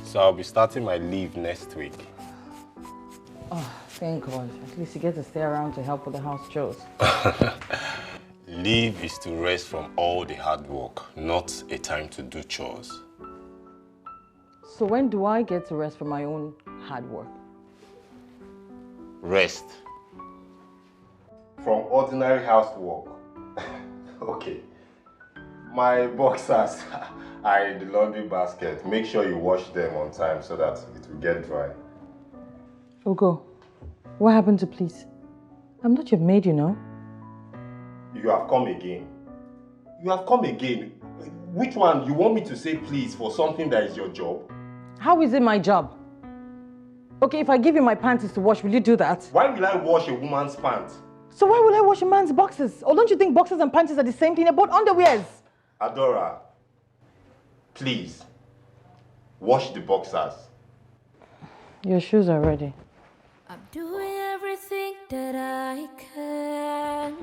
So I'll be starting my leave next week. Oh, thank God. At least you get to stay around to help with the house chores. Leave is to rest from all the hard work, not a time to do chores. So when do I get to rest from my own hard work? Rest. From ordinary housework. Okay. My boxers are in the laundry basket. Make sure you wash them on time so that it will get dry. Ugo, what happened to please? I'm not your maid, you know. You have come again. You have come again. Which one? You want me to say please for something that is your job? How is it my job? Okay, if I give you my panties to wash, will you do that? Why will I wash a woman's pants? So why will I wash a man's boxes? Or don't you think boxers and panties are the same thing? They're both underwears. Adora, please, wash the boxers. Your shoes are ready. I'm doing everything that I can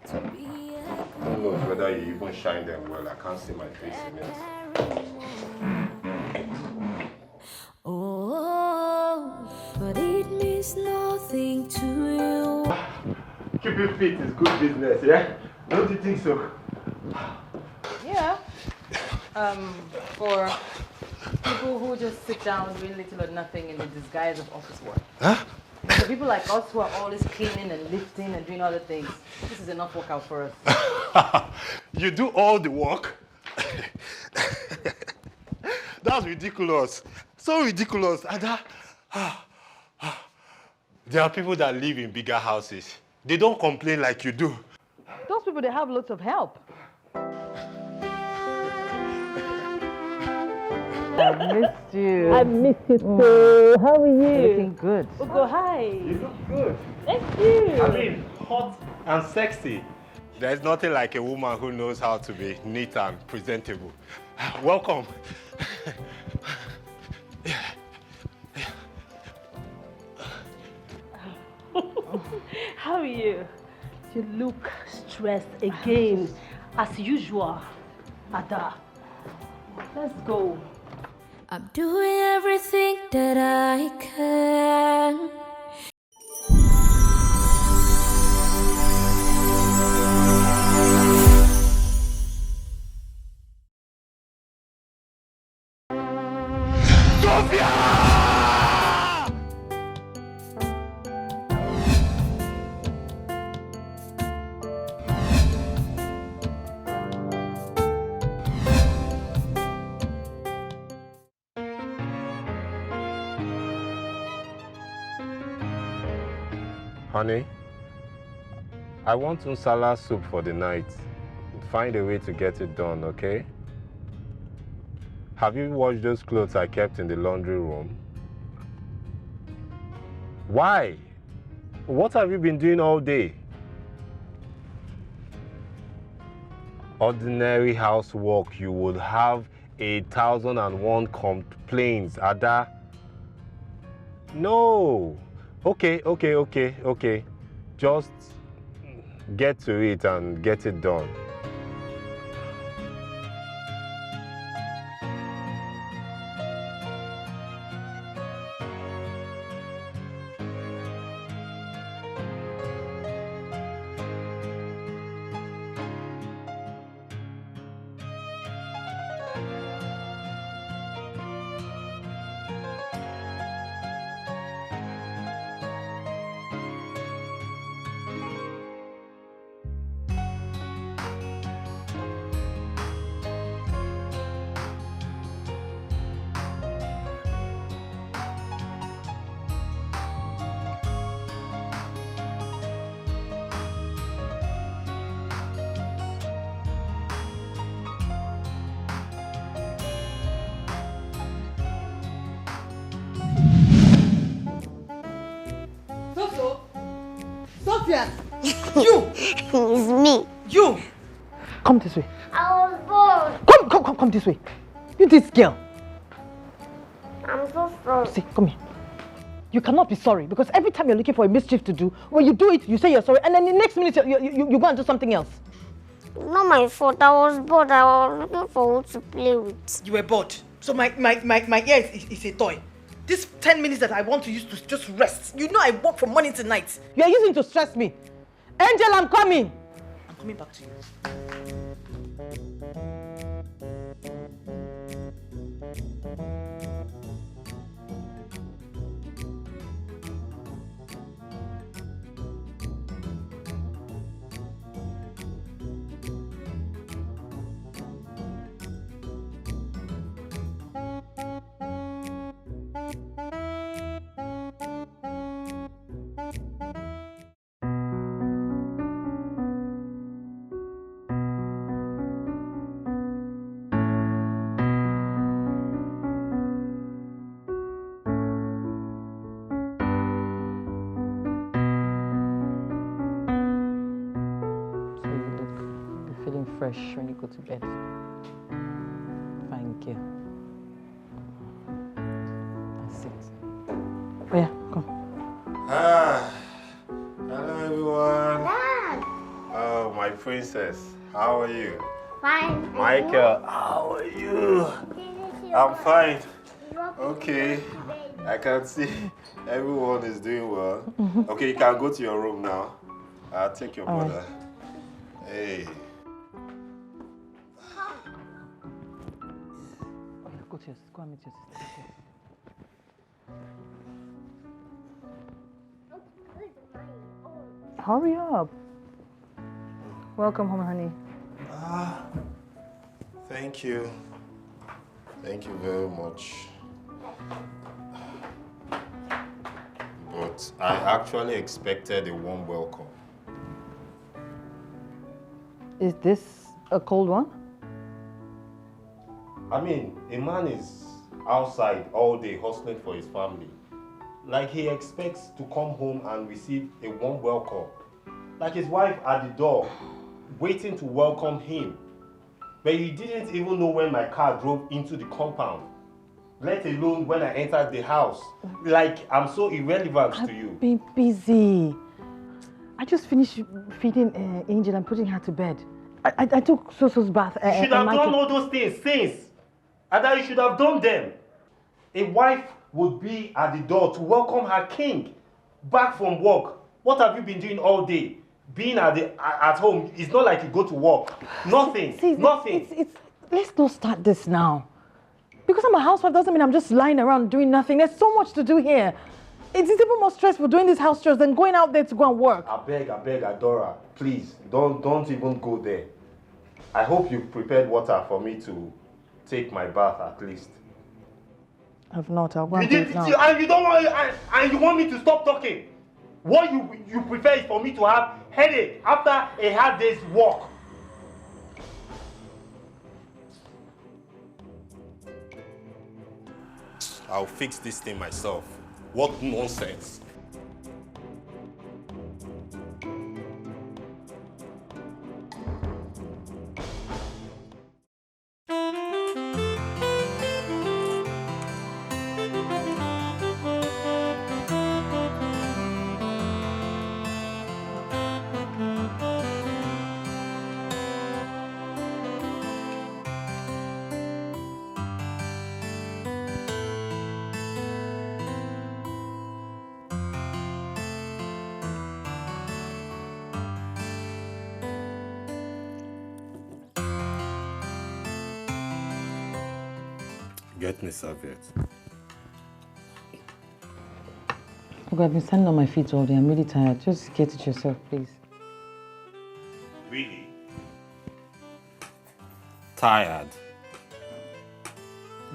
to be a Who knows whether you even shine them well? I can't see my face in it. Oh, but it means nothing to you. Keeping fit is good business, yeah? Don't you think so? Yeah. For people who just sit down doing little or nothing in the disguise of office work. Huh? For people like us who are always cleaning and lifting and doing other things, this is enough workout for us. You do all the work? That's ridiculous. So ridiculous. There are people that live in bigger houses. They don't complain like you do. Those people, they have lots of help. I missed you. I miss you too. How are you? You're looking good. Ugo, hi. You look good. Thank you. I mean, hot and sexy. There's nothing like a woman who knows how to be neat and presentable. Welcome. How are you? You look stressed again, as usual. Ada, let's go. I'm doing everything that I can. Honey, I want unsala soup for the night. Find a way to get it done, okay? Have you washed those clothes I kept in the laundry room? Why? What have you been doing all day? Ordinary housework, you would have 1,001 complaints, Ada. No. Okay. Just get to it and get it done. You! It's me. You! Come this way. I was bored. Come this way. You this girl. I'm so sorry. See, come here. You cannot be sorry because every time you're looking for a mischief to do, when you do it, you say you're sorry, and then the next minute you go and do something else. It's not my fault. I was bored. I was looking for who to play with. You were bored. So my ear is a toy. This 10 minutes that I want to use to just rest. You know I work from morning to night. You are using to stress me. Angel, I'm coming. I'm coming back to you. Fresh when you go to bed. Thank you. That's it. Oh yeah, come. Hello everyone. Dad. Oh, my princess. How are you? Fine. Michael, how are you? I'm fine. Okay. I can see everyone is doing well. Okay, you can go to your room now. I'll take your brother. Hey. Go and meet your sister. Hurry up. Welcome home, honey. Thank you. Thank you very much. But I actually expected a warm welcome. Is this a cold one? I mean, a man is outside all day hustling for his family. Like he expects to come home and receive a warm welcome. Like his wife at the door, waiting to welcome him. But he didn't even know when my car drove into the compound, let alone when I entered the house. Like I'm so irrelevant to you. I've been busy. I just finished feeding Angel and putting her to bed. I took Soso's bath. You should have done all those things since. And that you should have done them. A wife would be at the door to welcome her king back from work. What have you been doing all day? Being at home, it's not like you go to work. Nothing. See, nothing. Let's not start this now. Because I'm a housewife doesn't mean I'm just lying around doing nothing. There's so much to do here. It's even more stressful doing this house chores than going out there to go and work. I beg, Adora, please, don't even go there. I hope you prepared water for me to take my bath at least. I've not. I'll go and do it now. And you don't want, and you want me to stop talking. What you prefer is for me to have headache after a hard day's work. I'll fix this thing myself. What nonsense. Get me serviette. Okay, I've been standing on my feet all day. I'm really tired. Just get it yourself, please. Really? Tired?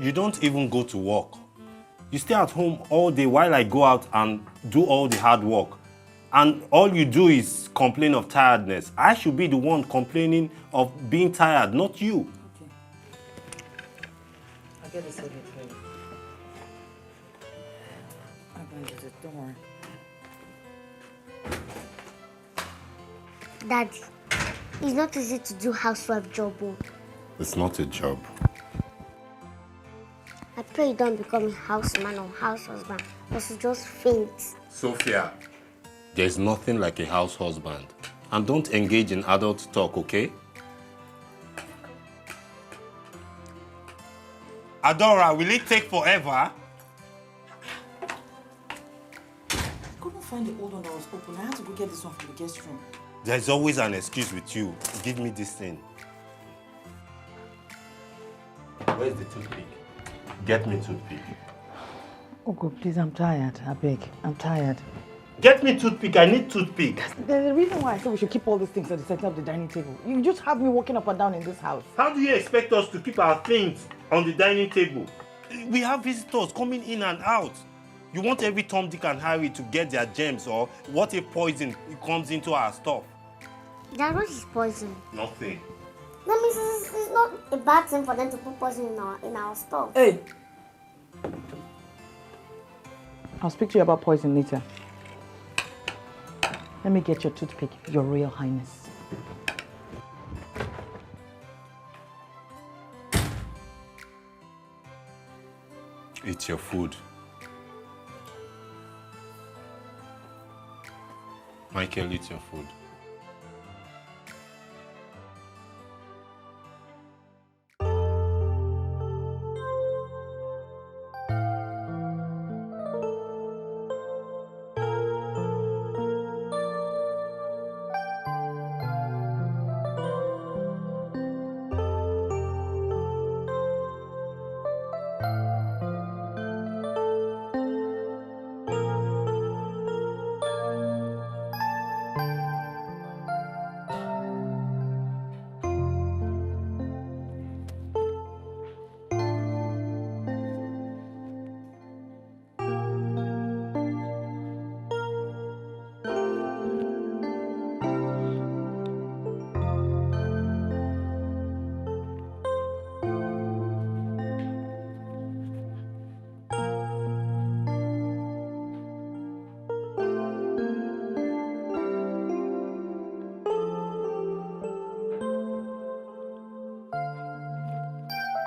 You don't even go to work. You stay at home all day while I go out and do all the hard work. And all you do is complain of tiredness. I should be the one complaining of being tired, not you. Okay. I'll get the serviette for you. I'm going to use it, don't worry. Daddy, it's not easy to do housewife job. It's not a job. I pray you don't become a houseman or house husband, because you just faint. Sophia, there's nothing like a house husband. And don't engage in adult talk, okay? Adora, will it take forever? I couldn't find the old one that was open. I had to go get this one from the guest room. There's always an excuse with you. Give me this thing. Where's the toothpick? Get me toothpick. Oh God, please, I'm tired. I beg, I'm tired. Get me toothpick. I need toothpick. There's a reason why I said we should keep all these things at the center of the dining table. You just have me walking up and down in this house. How do you expect us to keep our things on the dining table? We have visitors coming in and out. You want every Tom, Dick and Harry to get their gems, or what if poison comes into our stuff? Dad, what is poison? Nothing. That means it's not a bad thing for them to put poison in our stuff. Hey! I'll speak to you about poison later. Let me get your toothpick, Your Royal Highness. Eat your food. Michael, eat your food.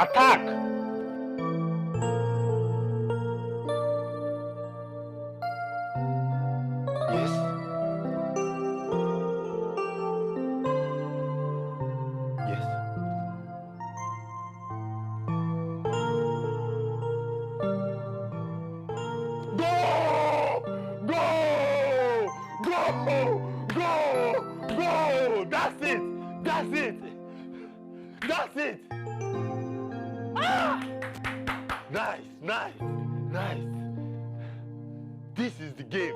Attack! Yes. Yes. Go! That's it! That's it! Nice. This is the game.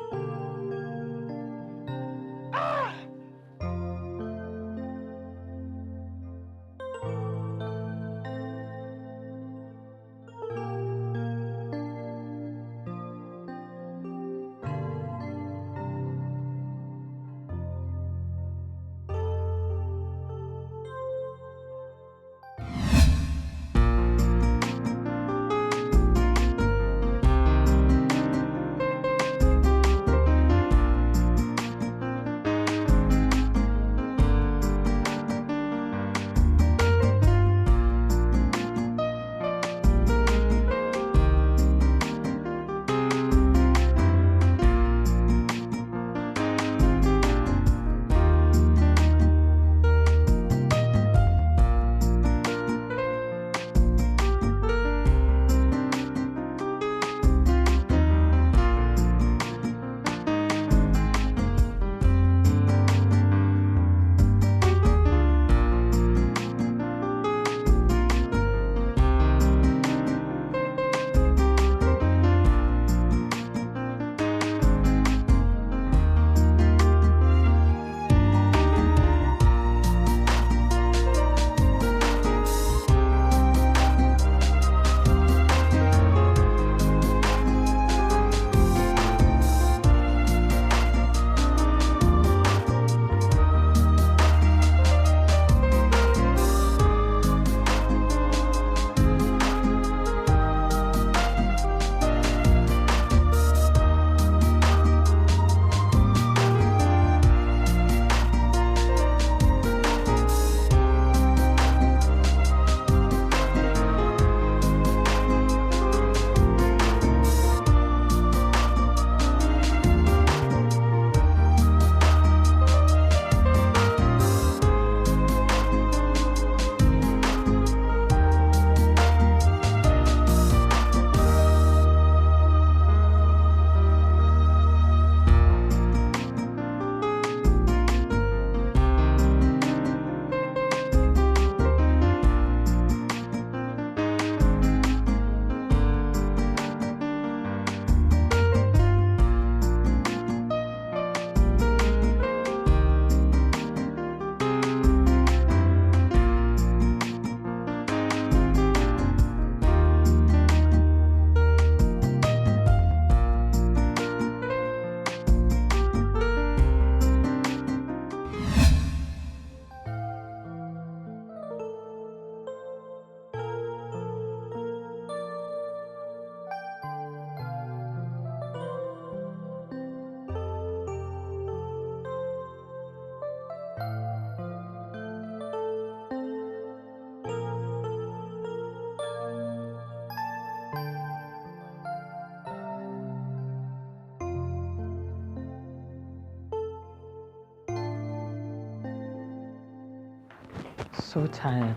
so tired.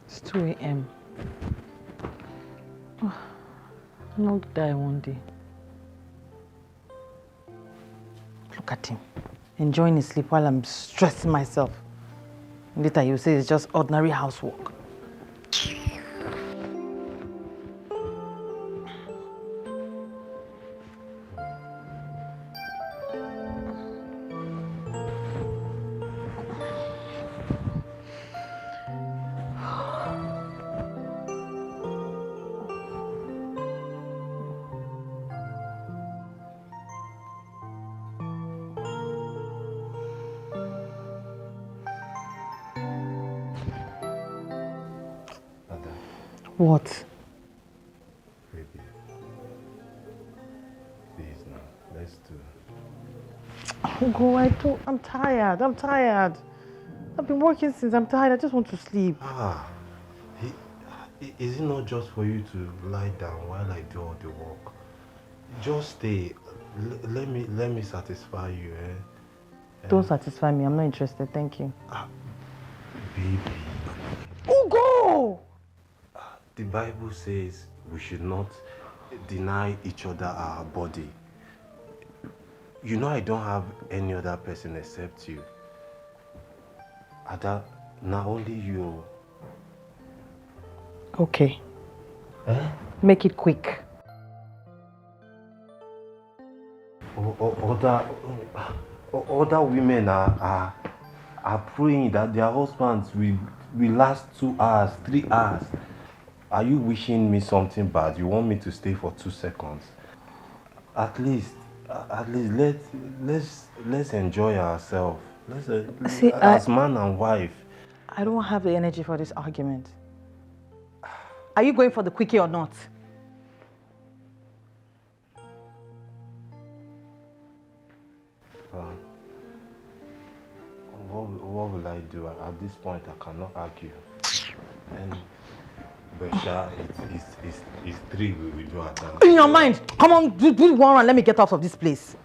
It's 2 a.m. Oh, I'm not die one day. Look at him, enjoying his sleep while I'm stressing myself. Later you say it's just ordinary housework. What? Baby. Please now, let's do it. Oh, I'm tired. I've been working since I'm tired. I just want to sleep. Is it not just for you to lie down while I do all the work? Just stay. Let me satisfy you, eh? Don't satisfy me. I'm not interested. Thank you. Baby. Ugo! The Bible says we should not deny each other our body. You know I don't have any other person except you. Ada, not only you. Okay. Make it quick. Other women are praying that their husbands will last 2 hours, 3 hours. Are you wishing me something bad? You want me to stay for 2 seconds? At least let's enjoy ourselves. See, as man and wife. I don't have the energy for this argument. Are you going for the quickie or not? What will I do? At this point, I cannot argue. And Besha, it's 3 we will do at that. In your mind, come on, do one and let me get out of this place.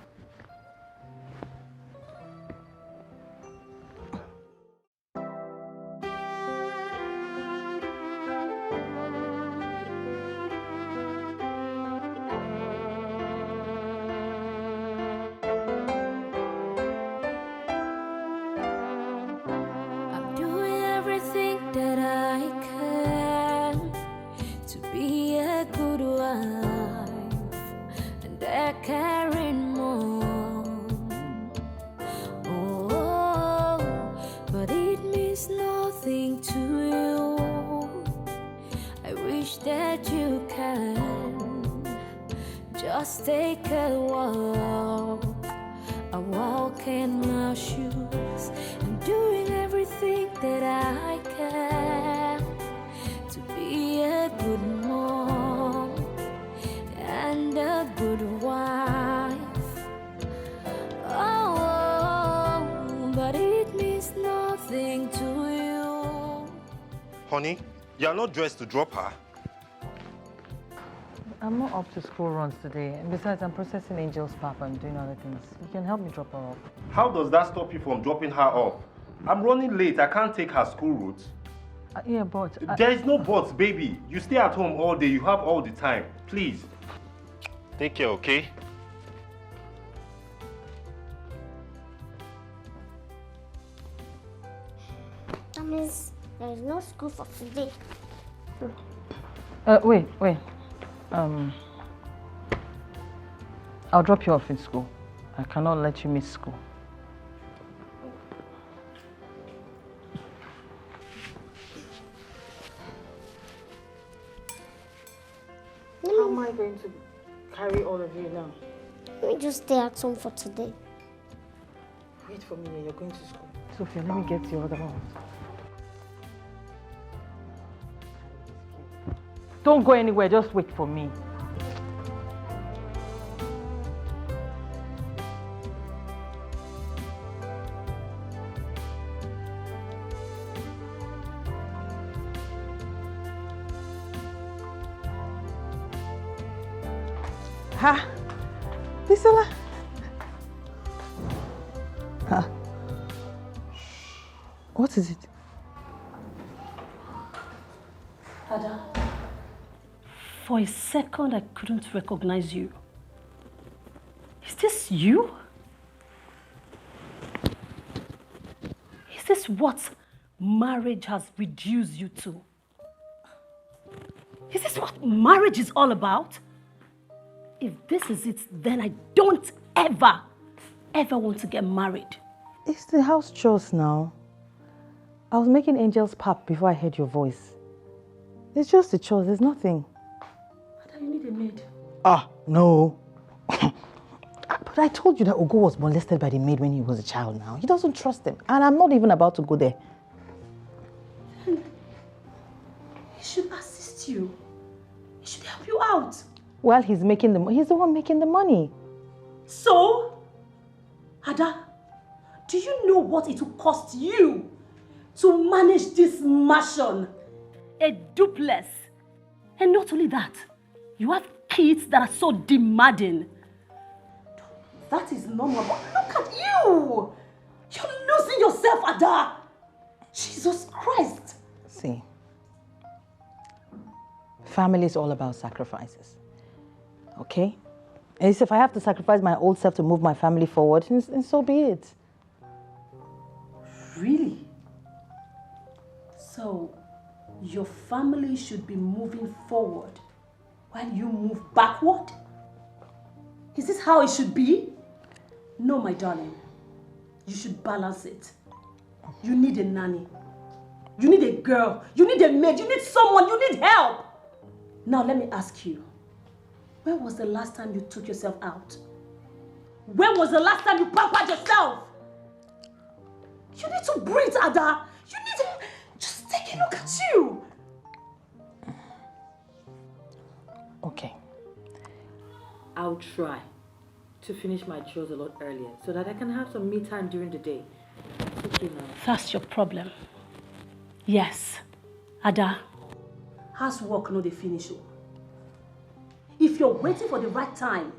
I'm doing everything that I can to be a good wife and a caring mom. Oh, but it means nothing to you. I wish that you can just take a walk in my shoes. I'm doing everything that I can to be a good mom and a good wife. Oh, but it means nothing to you. Honey, you are not dressed to drop her. I'm not up to school runs today. And besides, I'm processing Angel's papa and doing other things. You can help me drop her off. How does that stop you from dropping her off? I'm running late. I can't take her school route. Yeah, but... There is no buts, baby. You stay at home all day. You have all the time. Please. Take care, okay? That means there is no school for today. Wait. I'll drop you off in school. I cannot let you miss school. How am I going to carry all of you now? Let me just stay at home for today. Wait for me, you're going to school. Sophia, let me get the other one. Don't go anywhere, just wait for me. Ha! Bisola! Ha! What is it? Ada, for a second I couldn't recognize you. Is this you? Is this what marriage has reduced you to? Is this what marriage is all about? If this is it, then I don't ever want to get married. It's the house chores now. I was making Angel's pap before I heard your voice. It's just the chores, there's nothing. Ada, you need a maid. Ah, no. But I told you that Ogo was molested by the maid when he was a child now. He doesn't trust them. And I'm not even about to go there. Then he should assist you. He should help you out. Well, he's the one making the money. So, Ada, do you know what it will cost you to manage this mansion? A duplex. And not only that, you have kids that are so demanding. That is normal, but look at you! You're losing yourself, Ada! Jesus Christ! See, family is all about sacrifices. Okay? And if I have to sacrifice my old self to move my family forward, and so be it. Really? So, your family should be moving forward while you move backward? Is this how it should be? No, my darling. You should balance it. You need a nanny. You need a girl. You need a maid. You need someone. You need help. Now, let me ask you. When was the last time you took yourself out? When was the last time you pampered yourself? You need to breathe, Ada. You need to just take a look at you. Okay. I'll try to finish my chores a lot earlier so that I can have some me time during the day. It's okay now. That's your problem. Yes, Ada. Housework no dey finish. If you're waiting for the right time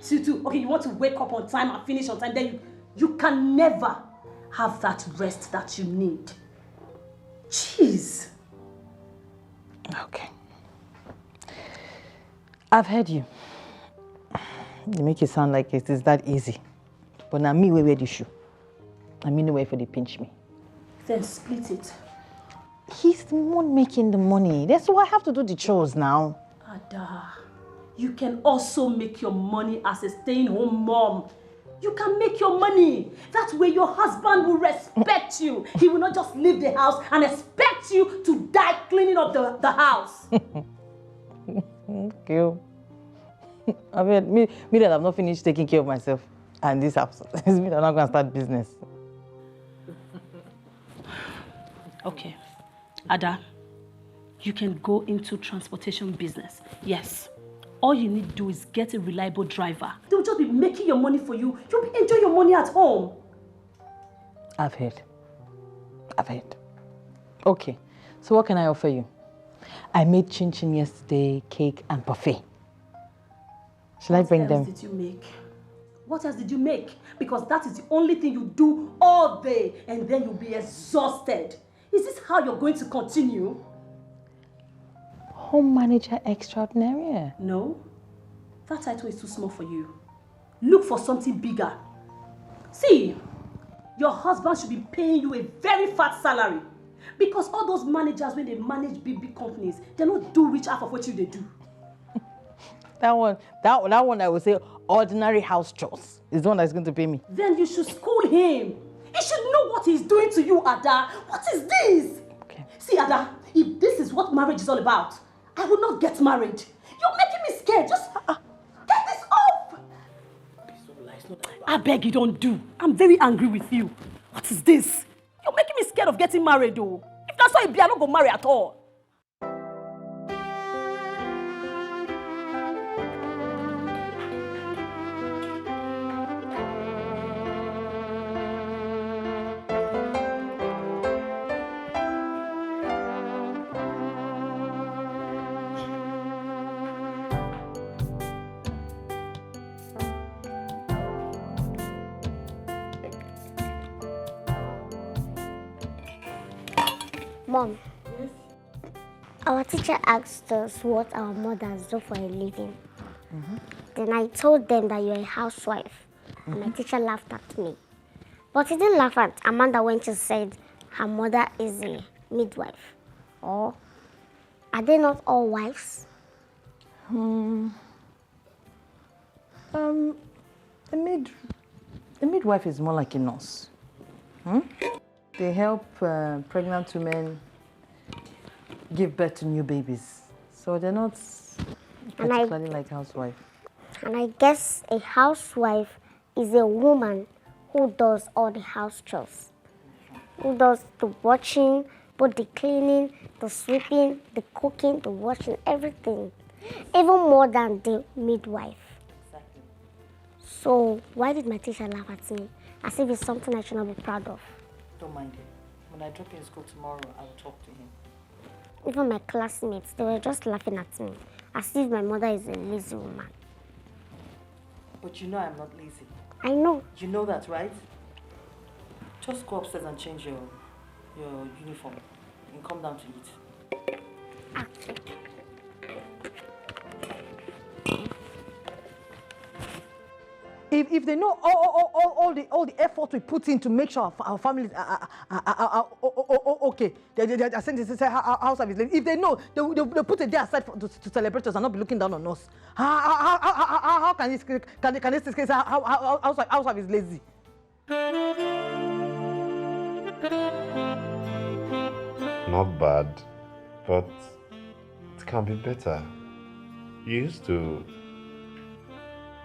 okay, you want to wake up on time and finish on time, then you can never have that rest that you need. Jeez. Okay. I've heard you. You make it sound like it is that easy. But now me, where wear the shoe. I mean, the way for they pinch me. Then split it. He's the one making the money. That's why I have to do the chores now. Ada, you can also make your money as a staying-home mom. You can make your money. That way your husband will respect you. He will not just leave the house and expect you to die cleaning up the house. Okay. I mean, me that I've not finished taking care of myself and this house. It's me that I'm not going to start business. Okay. Ada, you can go into transportation business. Yes. All you need to do is get a reliable driver. They'll just be making your money for you. You'll be enjoying your money at home. I've heard. Okay. So what can I offer you? I made chin-chin yesterday, cake and parfait. Shall I bring them? What else did you make? What else did you make? Because that is the only thing you do all day and then you'll be exhausted. Is this how you're going to continue? Home manager extraordinaire. No. That title is too small for you. Look for something bigger. See, your husband should be paying you a very fat salary. Because all those managers, when they manage big companies, they don't do rich half of what they do. That one I would say ordinary house chores is the one that's going to pay me. Then you should school him. He should know what he's doing to you, Ada. What is this? Okay. See, Ada, if this is what marriage is all about, I will not get married. You're making me scared. Just get this off. I beg you don't do. I'm very angry with you. What is this? You're making me scared of getting married, though. If that's why you be, I don't go marry at all. Mom. Yes. Our teacher asked us what our mothers do for a living. Then I told them that you're a housewife. And my teacher laughed at me. But he didn't laugh at Amanda when she said her mother is a midwife. Or are they not all wives? A midwife is more like a nurse. They help pregnant women give birth to new babies. So they're not particularly like housewife. And I guess a housewife is a woman who does all the house chores. Who does the washing, both the cleaning, the sweeping, the cooking, the washing, everything. Even more than the midwife. Exactly. So why did my teacher laugh at me? As if it's something I should not be proud of. Don't mind him. When I drop in school tomorrow, I'll talk to him. Even my classmates, they were just laughing at me. As if my mother is a lazy woman. But you know I'm not lazy. I know. You know that, right? Just go upstairs and change your uniform. You can come down to eat. If they know all the effort we put in to make sure our families are okay, they're saying this is house service. If they know, they put a day aside to celebrate us and not be looking down on us. How can this say house service is lazy? Not bad, but it can be better. You used to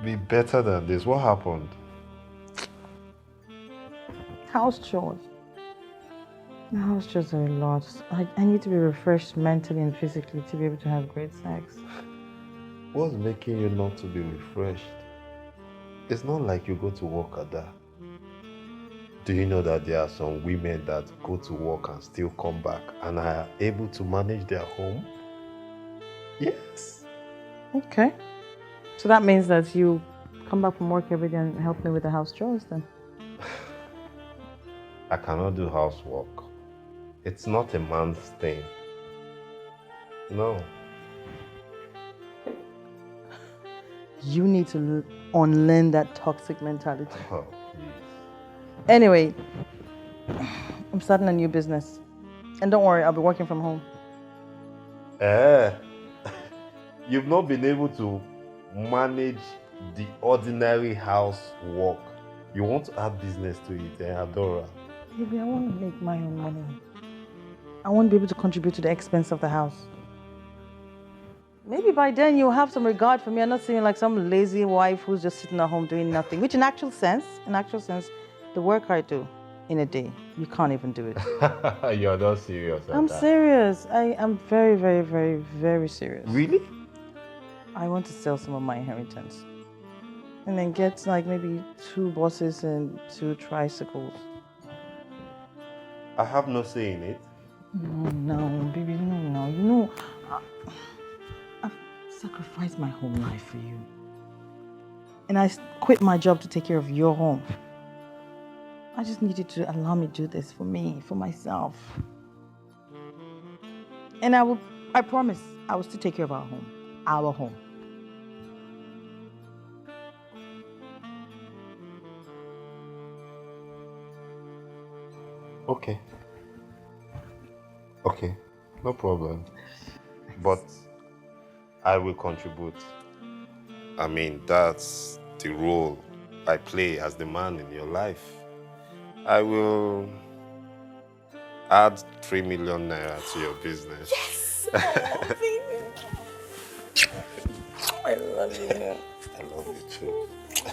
be better than this. What happened? House chores. The house chores are a lot. I need to be refreshed mentally and physically to be able to have great sex. What's making you not to be refreshed? It's not like you go to work at that. Do you know that there are some women that go to work and still come back and are able to manage their home? Yes. Okay. So that means that you come back from work every day and help me with the house chores then? I cannot do housework. It's not a man's thing. No. You need to unlearn that toxic mentality. Oh, please. Anyway, I'm starting a new business. And don't worry, I'll be working from home. You've not been able to manage the ordinary housework. You want to add business to it, Adora? Baby, I want to make my own money. I want to be able to contribute to the expense of the house. Maybe by then you'll have some regard for me. I'm not seeing like some lazy wife who's just sitting at home doing nothing. Which in actual sense, the work I do in a day, you can't even do it. You're not serious. I'm serious. I am very, very, very, very serious. Really? I want to sell some of my inheritance. And then get like maybe 2 buses and 2 tricycles. I have no say in it. No, baby, no. You know, I've sacrificed my whole life for you. And I quit my job to take care of your home. I just need you to allow me to do this for me, for myself. And I promise, I will still take care of our home. Our home. Okay, no problem. But I will contribute. I mean, that's the role I play as the man in your life. I will add 3 million naira to your business. Yes! Oh, baby. I love you. I love you too.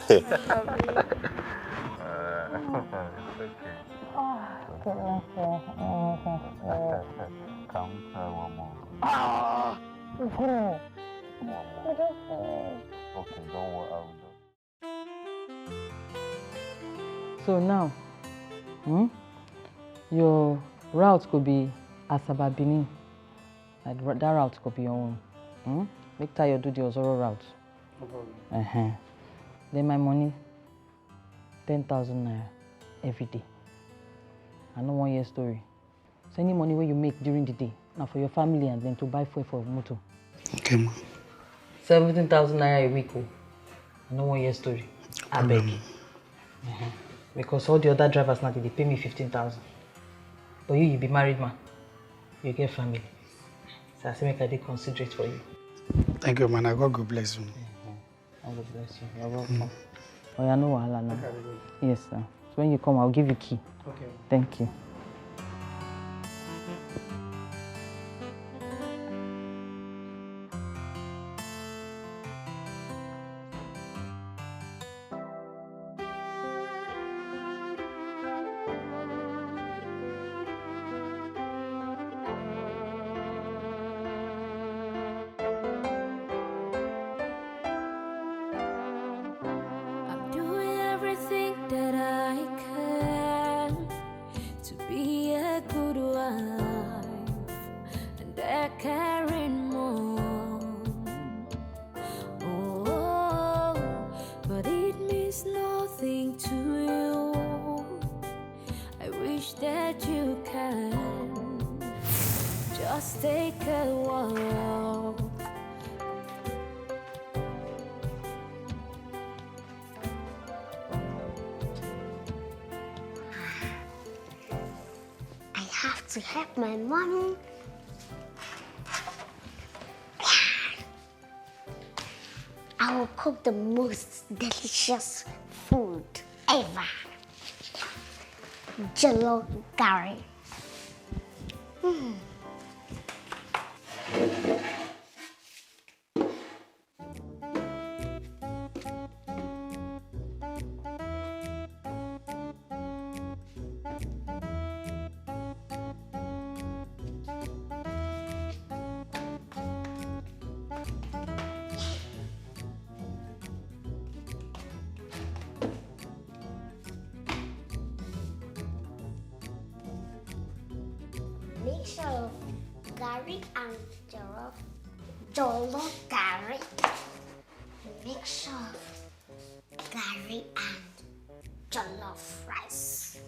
I love you. It's okay. Come one more. Okay, don't worry, I will do. So now, your route could be Asaba Benin. That route could be your own. Make Tayo do the Ozoro route. Then my money, 10,000 naira every day. I know 1 year story. So any money you make during the day, now for your family and then to buy fuel for motor. Okay, ma. 17,000 naira a week. Oh. I know 1 year story. I beg. Because all the other drivers now, they pay me 15,000. But you be married man. You get family. So I say make I dey considerate for you. Thank you, man. God bless you. God bless you. You're welcome. Oh, yeah, no wahala now. Yes, sir. So when you come, I'll give you key. Okay. Thank you. I'm doing everything that I can to be a good wife and a caring mom. Oh, but it means nothing to you. I wish that you can just take a walk. I have to help my mommy. I will cook the most delicious food ever. Jello curry. Mixture of garlic and jollof garlic. Mixture of garlic and jollof rice.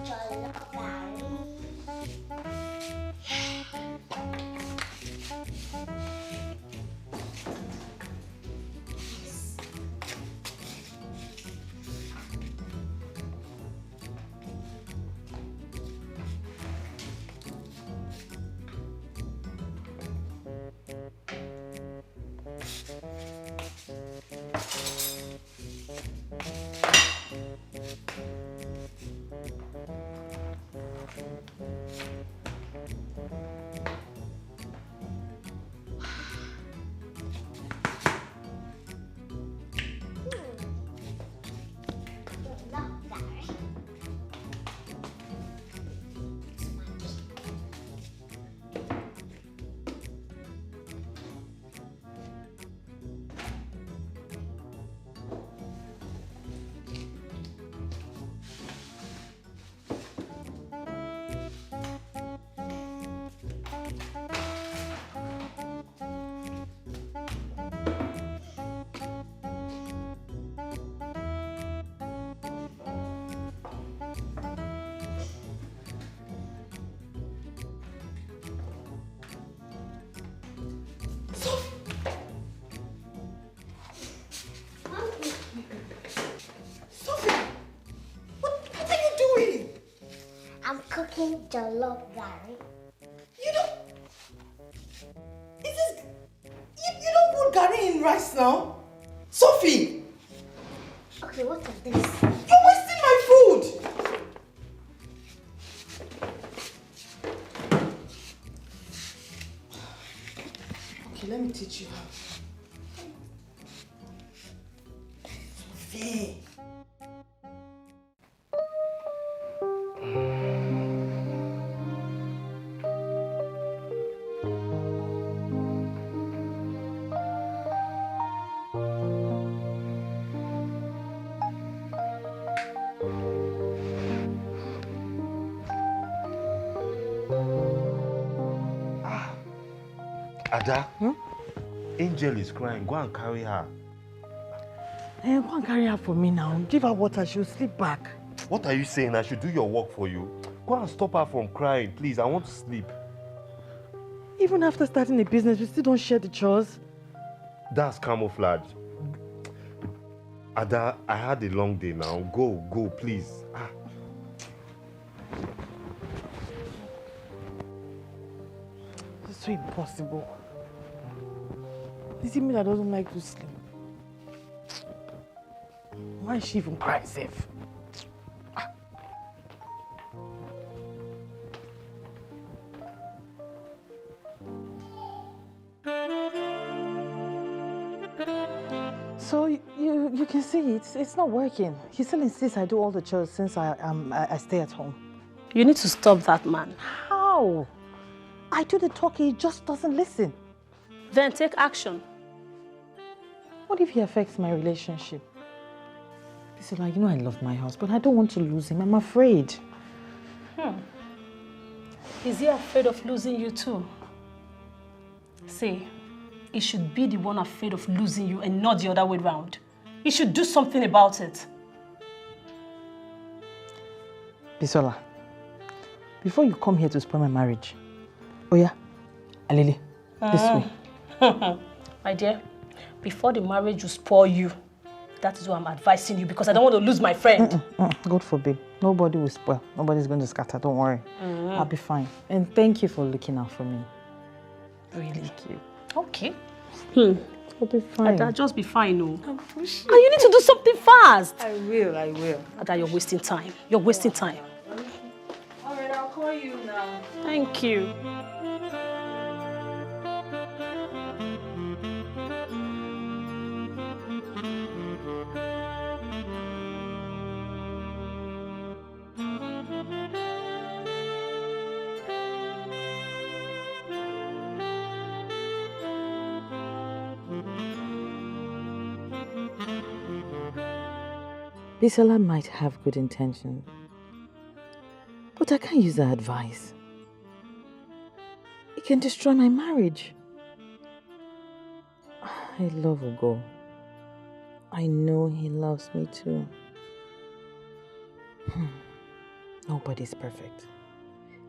Jollof garlic. I'm cooking jollof garlic. You don't. Is this? You don't put garri in rice now, Sophie. Okay, what is this? You're wasting my food. Okay, let me teach you how. Sophie. Ada, Angel is crying. Go and carry her. Hey, go and carry her for me now. Give her water. She'll sleep back. What are you saying? I should do your work for you? Go and stop her from crying, please. I want to sleep. Even after starting a business, we still don't share the chores. That's camouflage. Ada, I had a long day now. Go, please. It's so impossible. Is it me that doesn't like to sleep? Why is she even crying safe? So you can see it's not working. He still insists I do all the chores since I stay at home. You need to stop that man. How? I do the talking, he just doesn't listen. Then take action. What if he affects my relationship? Bisola, you know I love my house, but I don't want to lose him. I'm afraid. Is he afraid of losing you too? See, he should be the one afraid of losing you and not the other way around. He should do something about it. Bisola, before you come here to spoil my marriage, oh yeah, Alili, this way. My dear, before the marriage will spoil you, that is why I'm advising you, because I don't want to lose my friend. God forbid. Nobody will spoil. Nobody's going to scatter. Don't worry. I'll be fine. And thank you for looking out for me. Really? Thank you. Okay. I'll be fine. Ada, just be fine, no. You need to do something fast. I will. Ada, you're wasting time. You're wasting time. All right, I'll call you now. Thank you. Bisola might have good intentions, but I can't use her advice. It can destroy my marriage. I love Ugo. I know he loves me too. Nobody's perfect.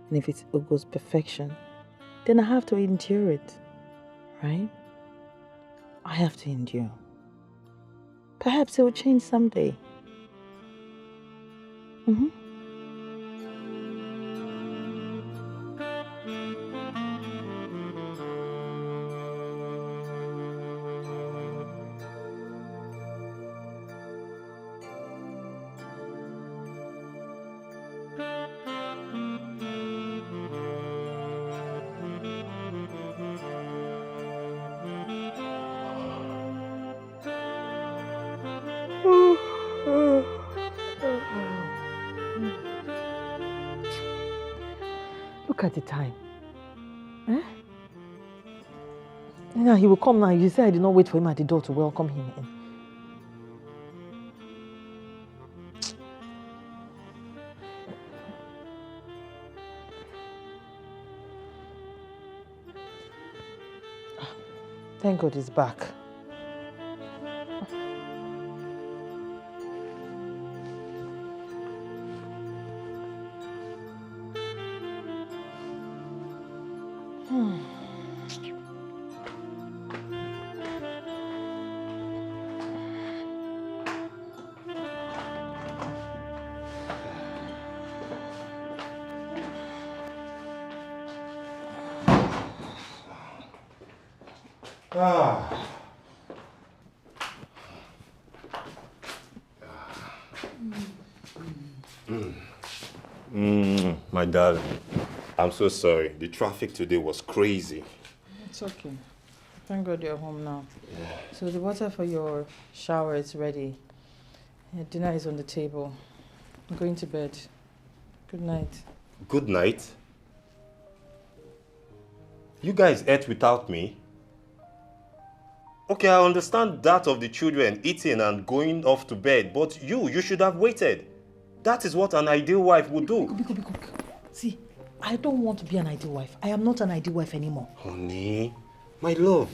And if it's Ugo's perfection, then I have to endure it, right? I have to endure. Perhaps it will change someday. Look at the time. Now he will come now. You say I did not wait for him at the door to welcome him in. Thank God he's back. My darling, I'm so sorry. The traffic today was crazy. It's okay. Thank God you're home now. Yeah. So the water for your shower is ready. Your dinner is on the table. I'm going to bed. Good night. Good night? You guys ate without me? Okay, I understand that of the children eating and going off to bed, but you should have waited. That is what an ideal wife would do. Biko. See, I don't want to be an ideal wife. I am not an ideal wife anymore. Honey, My love,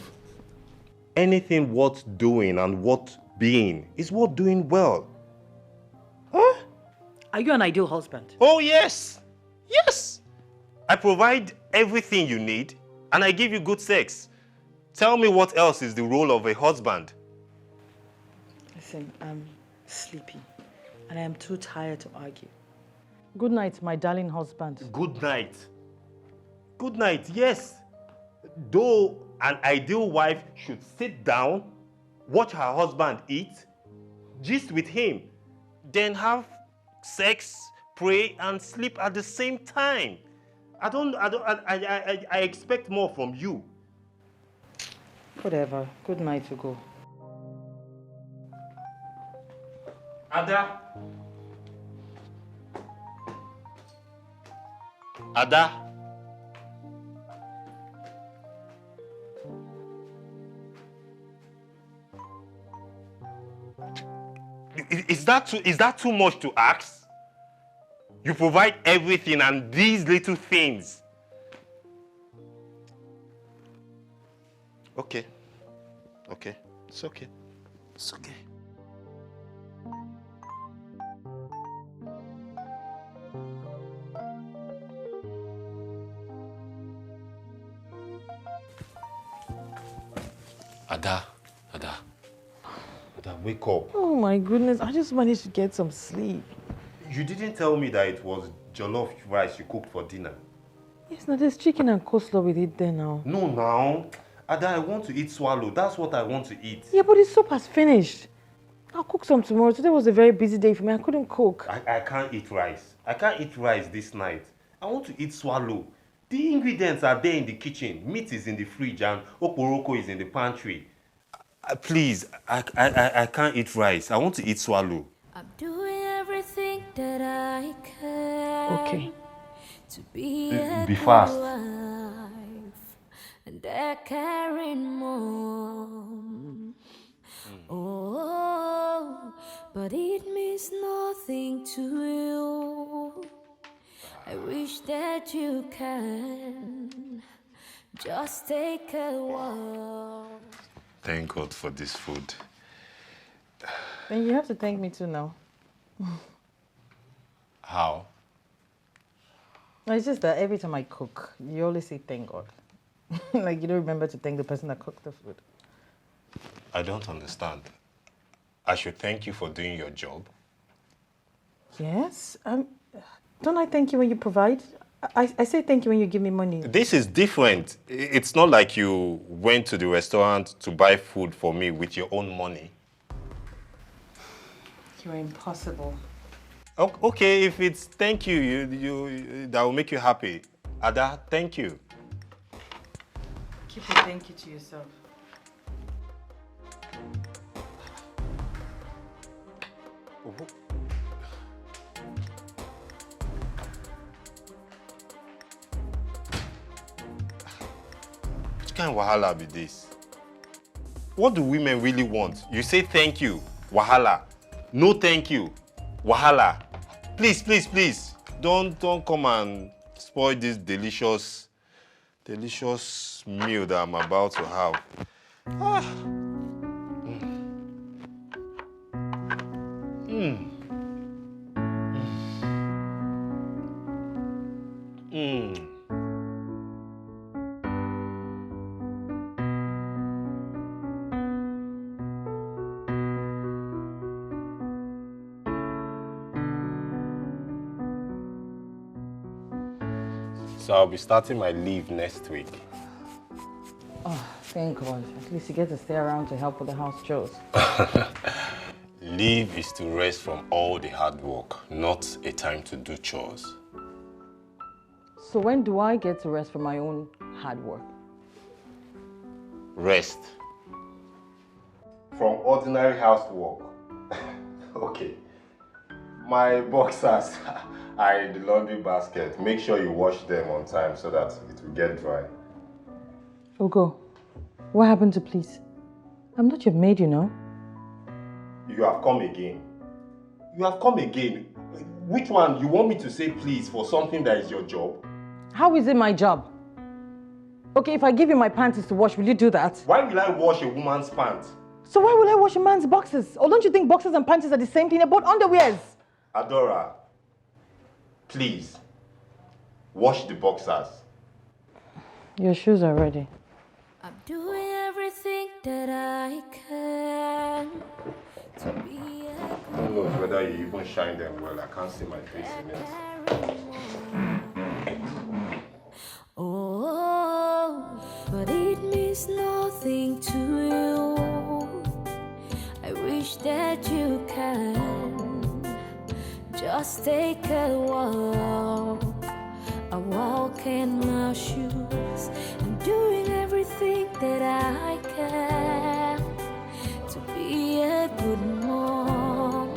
anything worth doing and worth being is worth doing well. Huh? Are you an ideal husband? Oh, yes. Yes. I provide everything you need and I give you good sex. Tell me what else is the role of a husband? Listen, I'm sleepy and I am too tired to argue. Good night, my darling husband. Good night. Good night, yes. Though an ideal wife should sit down, watch her husband eat, gist with him, then have sex, pray, and sleep at the same time. I expect more from you. Whatever. Good night to go. Ada. Ada. Is that too much to ask? You provide everything and these little things. Okay. Okay. It's okay. It's okay. Ada, wake up. Oh my goodness, I just managed to get some sleep. You didn't tell me that it was jollof rice you cooked for dinner. Yes, now there's chicken and coleslaw with it there now. No, now. Ada, I want to eat swallow. That's what I want to eat. Yeah, but the soup has finished. I'll cook some tomorrow. Today was a very busy day for me. I couldn't cook. I can't eat rice. I can't eat rice this night. I want to eat swallow. The ingredients are there in the kitchen. Meat is in the fridge and oporoko is in the pantry. Please, I can't eat rice. I want to eat swallow. I'm doing everything that I can. Okay. To be Be a fast. good wife and a caring mom. Oh, but it means nothing to you. I wish that you can just take a walk. Thank God for this food. Then you have to thank me too now. How? No, it's just that every time I cook, you always say thank God. Like you don't remember to thank the person that cooked the food. I don't understand. I should thank you for doing your job. Yes. Don't I thank you when you provide? I say thank you when you give me money. This is different. It's not like you went to the restaurant to buy food for me with your own money. You're impossible. Okay, if it's thank you, that will make you happy. Ada, thank you. Keep your thank you to yourself. Which kind of wahala be this? What do women really want? You say thank you, wahala. No thank you, wahala. Please, please, please, don't come and spoil this delicious meal that I'm about to have. Ah. So I'll be starting my leave next week. Oh, thank God. At least you get to stay around to help with the house chores. Leave is to rest from all the hard work, not a time to do chores. So when do I get to rest from my own hard work? Rest. From ordinary housework. Okay. My boxers are in the laundry basket. Make sure you wash them on time so that it will get dry. Ugo, what happened to please? I'm not your maid, you know. You have come again. You have come again. Which one? You want me to say please for something that is your job? How is it my job? Okay, if I give you my panties to wash, will you do that? Why will I wash a woman's pants? So why will I wash a man's boxes? Or don't you think boxes and panties are the same thing? They're both underwears. Adora, please, wash the boxers. Your shoes are ready. I'm doing everything that I can to be Who knows whether you even shine them well? I can't see my face in it. Oh, but it means nothing to you. I wish that you can just take a walk in my shoes. I'm doing everything that I can to be a good mom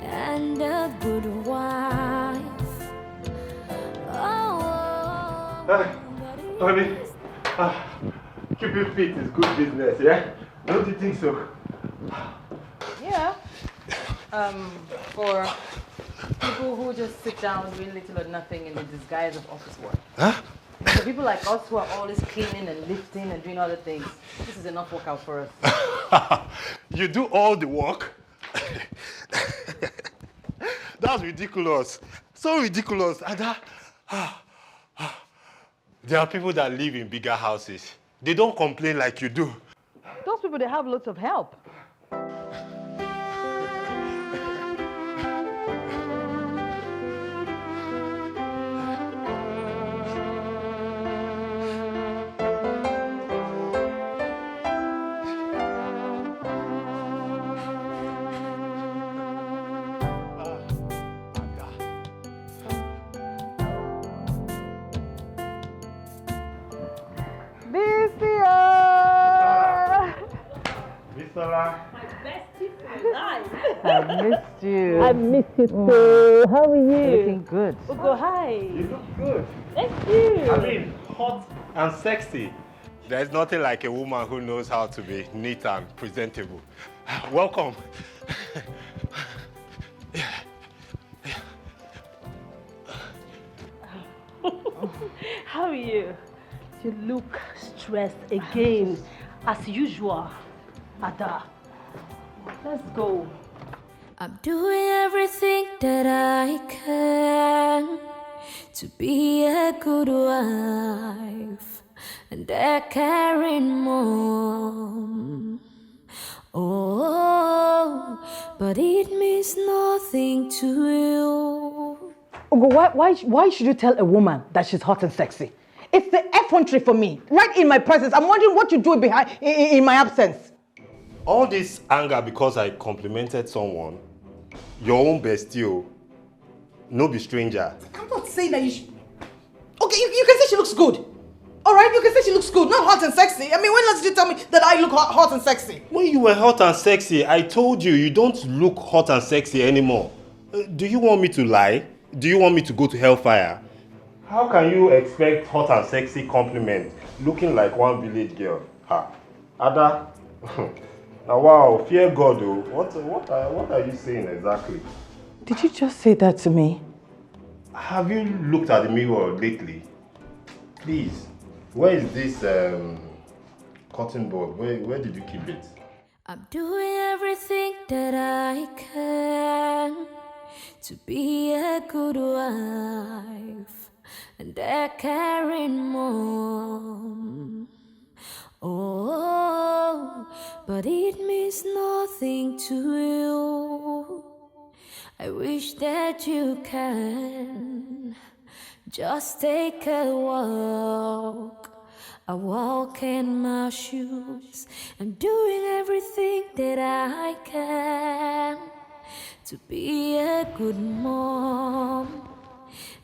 and a good wife. Honey, keeping fit is good business, yeah? Don't you think so? Yeah. For people who just sit down doing little or nothing in the disguise of office work. Huh? For people like us who are always cleaning and lifting and doing other things, this is enough workout for us. You do all the work? That's ridiculous. So ridiculous. There are people that live in bigger houses. They don't complain like you do. Those people, they have lots of help. I missed you. I miss you too. How are you? Looking good. Ugo, hi. You look good. Thank you. I mean, hot and sexy. There's nothing like a woman who knows how to be neat and presentable. Welcome. How are you? You look stressed again, as usual. Ada, let's go. I'm doing everything that I can to be a good wife and a caring mom. Oh, but it means nothing to you. Ugo, why should you tell a woman that she's hot and sexy? It's the effrontery for me, right in my presence. I'm wondering what you do behind in my absence. All this anger because I complimented someone, your own bestie, no be stranger. I'm not saying that you should... Okay, you can say she looks good. All right, you can say she looks good, not hot and sexy. I mean, when last did you tell me that I look hot and sexy? When you were hot and sexy, I told you you don't look hot and sexy anymore. Do you want me to lie? Do you want me to go to hellfire? How can you expect hot and sexy compliment looking like one village girl? Ha, Ada. Now, wow, fear God, though. What are you saying exactly? Did you just say that to me? Have you looked at the mirror lately? Please, where is this cotton ball? Where did you keep it? I'm doing everything that I can to be a good wife and a caring mom. Oh, but it means nothing to you. I wish that you can just take a walk in my shoes. I'm doing everything that I can to be a good mom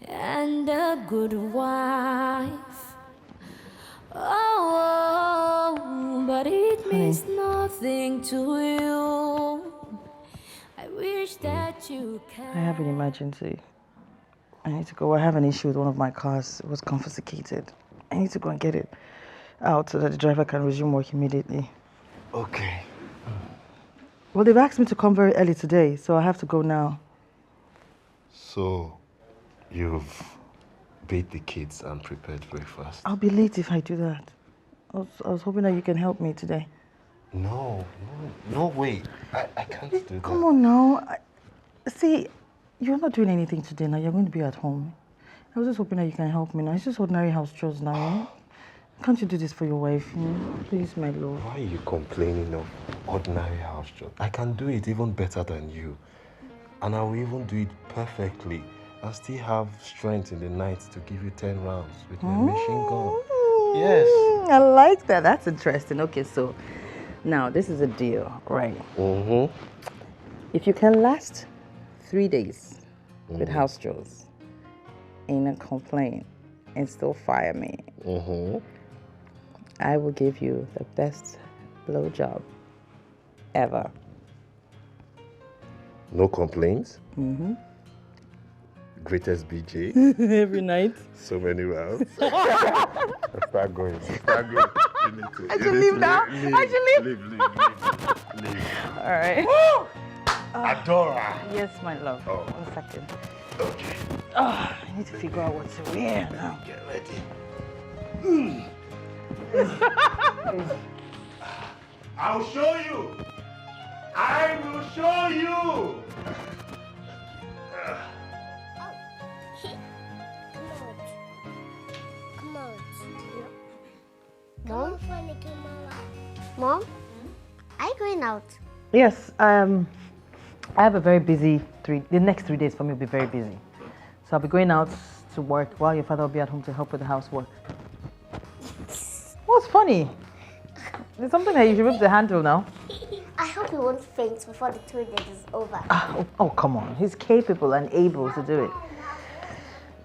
and a good wife. Oh, but it means nothing to you. I wish that you can. I have an emergency. I need to go. I have an issue with one of my cars. It was confiscated. I need to go and get it out so that the driver can resume work immediately. Okay. Well, they've asked me to come very early today, so I have to go now. So, you've bathed the kids and prepared breakfast. I'll be late if I do that. I was hoping that you can help me today. No way. I can't do that. Come on now. See, you're not doing anything today now. You're going to be at home. I was just hoping that you can help me now. It's just ordinary house chores now, you know? Can't you do this for your wife? You know? Please, my love. Why are you complaining of ordinary house chores? I can do it even better than you. And I will even do it perfectly. I still have strength in the night to give you 10 rounds with my machine gun. Yes. I like that. That's interesting. Okay, so now this is a deal, right? Mm-hmm. If you can last 3 days with house chores, ain't a complaint, and still fire me, I will give you the best blowjob ever. No complaints? Mm-hmm. Greatest BJ. Every night. So many rounds. Start going. You need to. I should leave now. I should leave. Leave. All right. Adora. Yes, my love. Oh. 1 second. Okay. I need to figure out what to wear now. Get ready. I'll show you. I will show you. Come on. Mom? Are you going out? Yes, I have a very busy the next 3 days for me will be very busy. So I'll be going out to work while your father will be at home to help with the housework. What's funny? There's something that you should be able to handle now. I hope he won't faint before the 2 days is over. Oh, come on. He's capable and able to do it.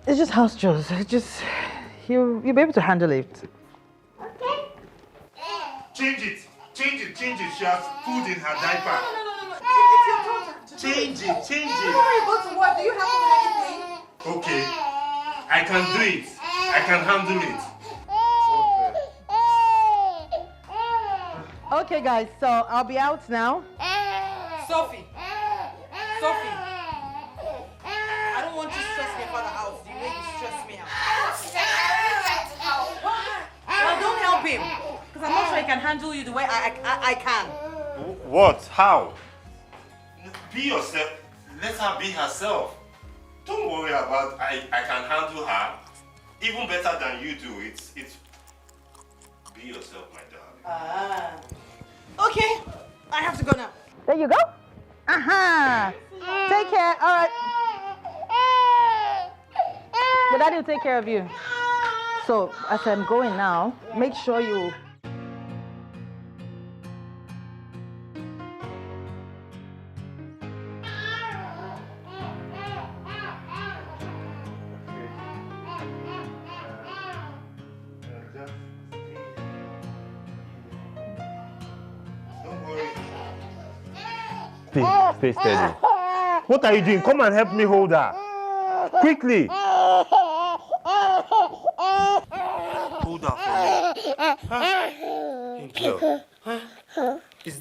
It's just house chores. You'll be able to handle it. Okay? Change it. She has food in her diaper. No. It's your daughter. Change it. Before you go to work, do you have to do anything? Okay. I can do it. I can handle it. Okay, guys, so I'll be out now. Sophie, I don't want you to stress me about the house. The way you stress me out. Well, don't help him, because I'm not sure he can handle you the way I can. What? How? Be yourself. Let her be herself. Don't worry about I can handle her even better than you do. It's be yourself, my darling. Okay, I have to go now. There you go. Take care. All right. But Daddy will take care of you. So as I'm going now, make sure you. Stay steady. What are you doing? Come and help me hold her. Quickly. Hold her for me. Angel. Is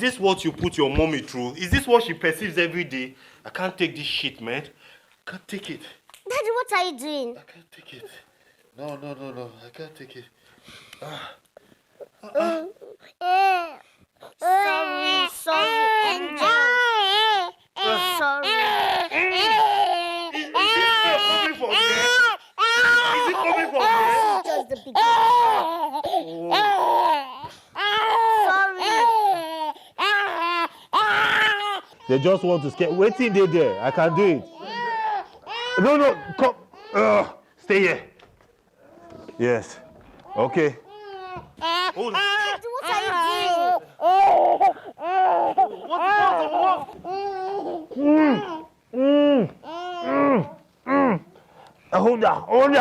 this what you put your mommy through? Is this what she perceives every day? I can't take this shit, man. I can't take it. Daddy, what are you doing? I can't take it. No. I can't take it. Sorry, Angel. Sorry. Is this coming from there? Is it coming from there? Just the beginning. Sorry. They just want to scare. Wait till they're there. I can do it. No, come. Stay here. Yes. Okay. Hold on. What are you doing? What? Hold on.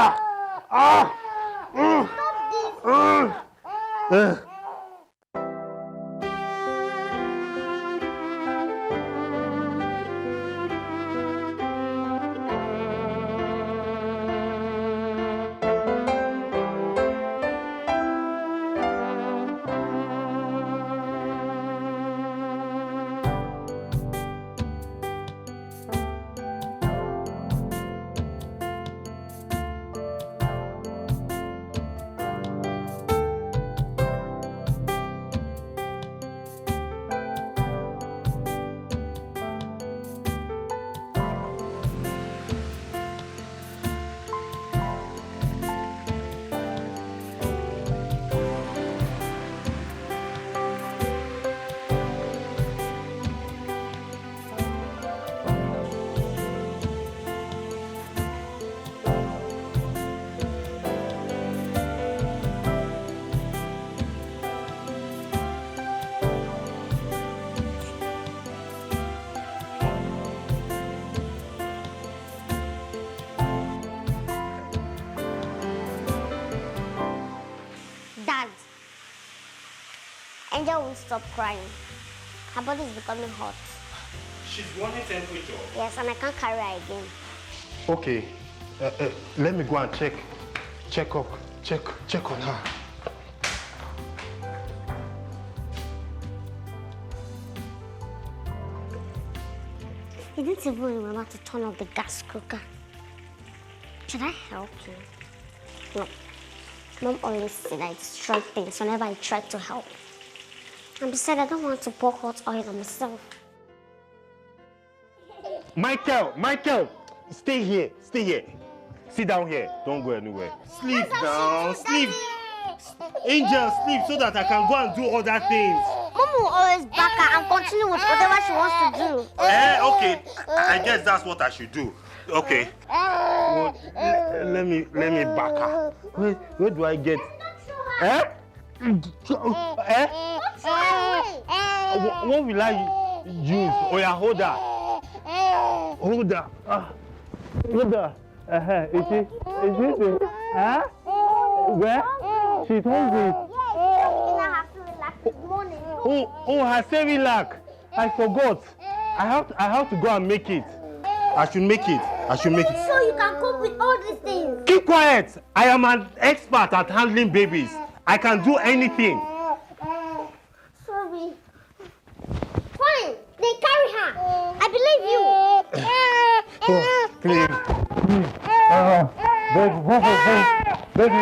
Angel will stop crying. Her body is becoming hot. She's running temperature. Yes, and I can't carry her again. Okay. Let me go and check on her. You didn't even remember to turn off the gas cooker. Should I help you? No. Mom always said I destroy things whenever I try to help. And besides, I don't want to pour hot oil on myself. Michael, stay here. Sit down here. Don't go anywhere. Sleep down, sleep. Angel, sleep so that I can go and do other things. Mom will always back her and continue with whatever she wants to do. Okay. I guess that's what I should do. Okay. Well, let me back her. Where do I get? What will I use? Oh yeah, hold her. Hold her. Is it? Where? She's hungry. Oh, her Cerelac. I forgot. I have to go and make it. I should make it. So you can cope with all these things. Keep quiet. I am an expert at handling babies. I can do anything. Sorry. Fine. Then carry her. I believe you. Please. Baby,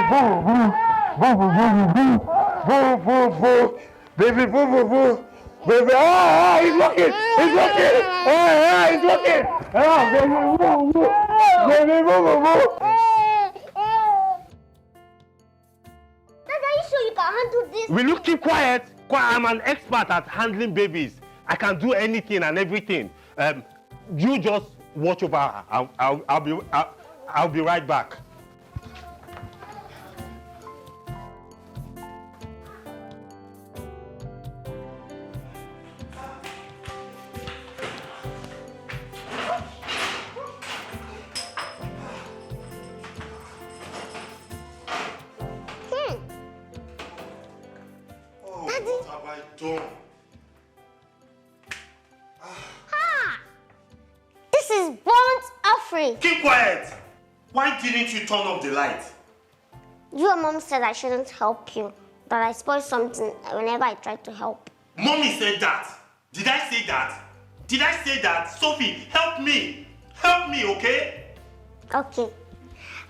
baby, he's working. He's working. He's working. Baby, Dad, are you sure you can handle this? Will you keep quiet? I'm an expert at handling babies. I can do anything and everything. You just watch over her. I'll be right back. This is burnt offering. Keep quiet! Why didn't you turn off the light? Your mom said I shouldn't help you, that I spoil something whenever I try to help. Mommy said that. Did I say that? Did I say that? Sophie, help me. Help me, okay? Okay.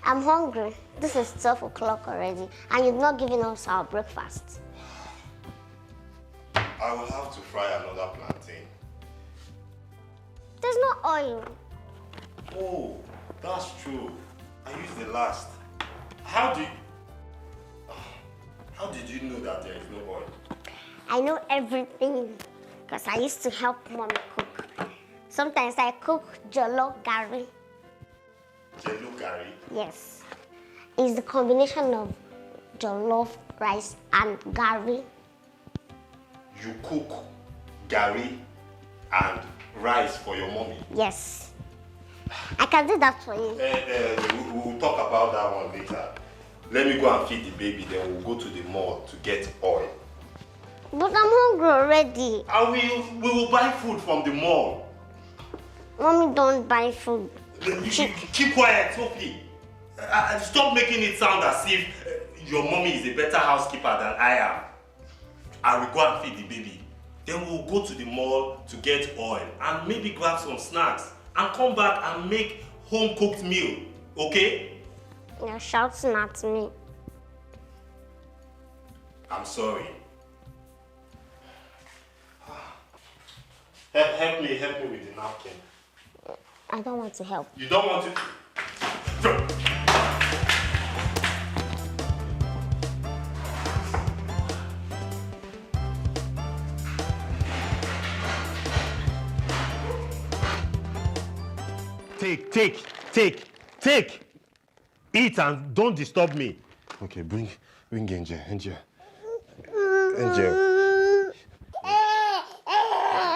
I'm hungry. This is 12 o'clock already, and you've not given us our breakfast. I will have to fry another plantain. There's no oil. Oh, that's true. I used the last. How did you know that there is no oil? I know everything because I used to help Mommy cook. Sometimes I cook jollof gari. Jollof gari? Yes. It's the combination of jollof, rice, and gari. You cook gari and rice for your mommy? Yes. I can do that for you. We'll talk about that one later. Let me go and feed the baby, then we'll go to the mall to get oil. But I'm hungry already. We will buy food from the mall. Mommy don't buy food. Keep quiet, Sophie. Stop making it sound as if your mommy is a better housekeeper than I am. I will go and feed the baby. Then we'll go to the mall to get oil and maybe grab some snacks and come back and make home-cooked meal, okay? You're shouting at me. I'm sorry. Help me with the napkin. I don't want to help. You don't want to? Take. Eat and don't disturb me. Okay, bring Angel. Angel.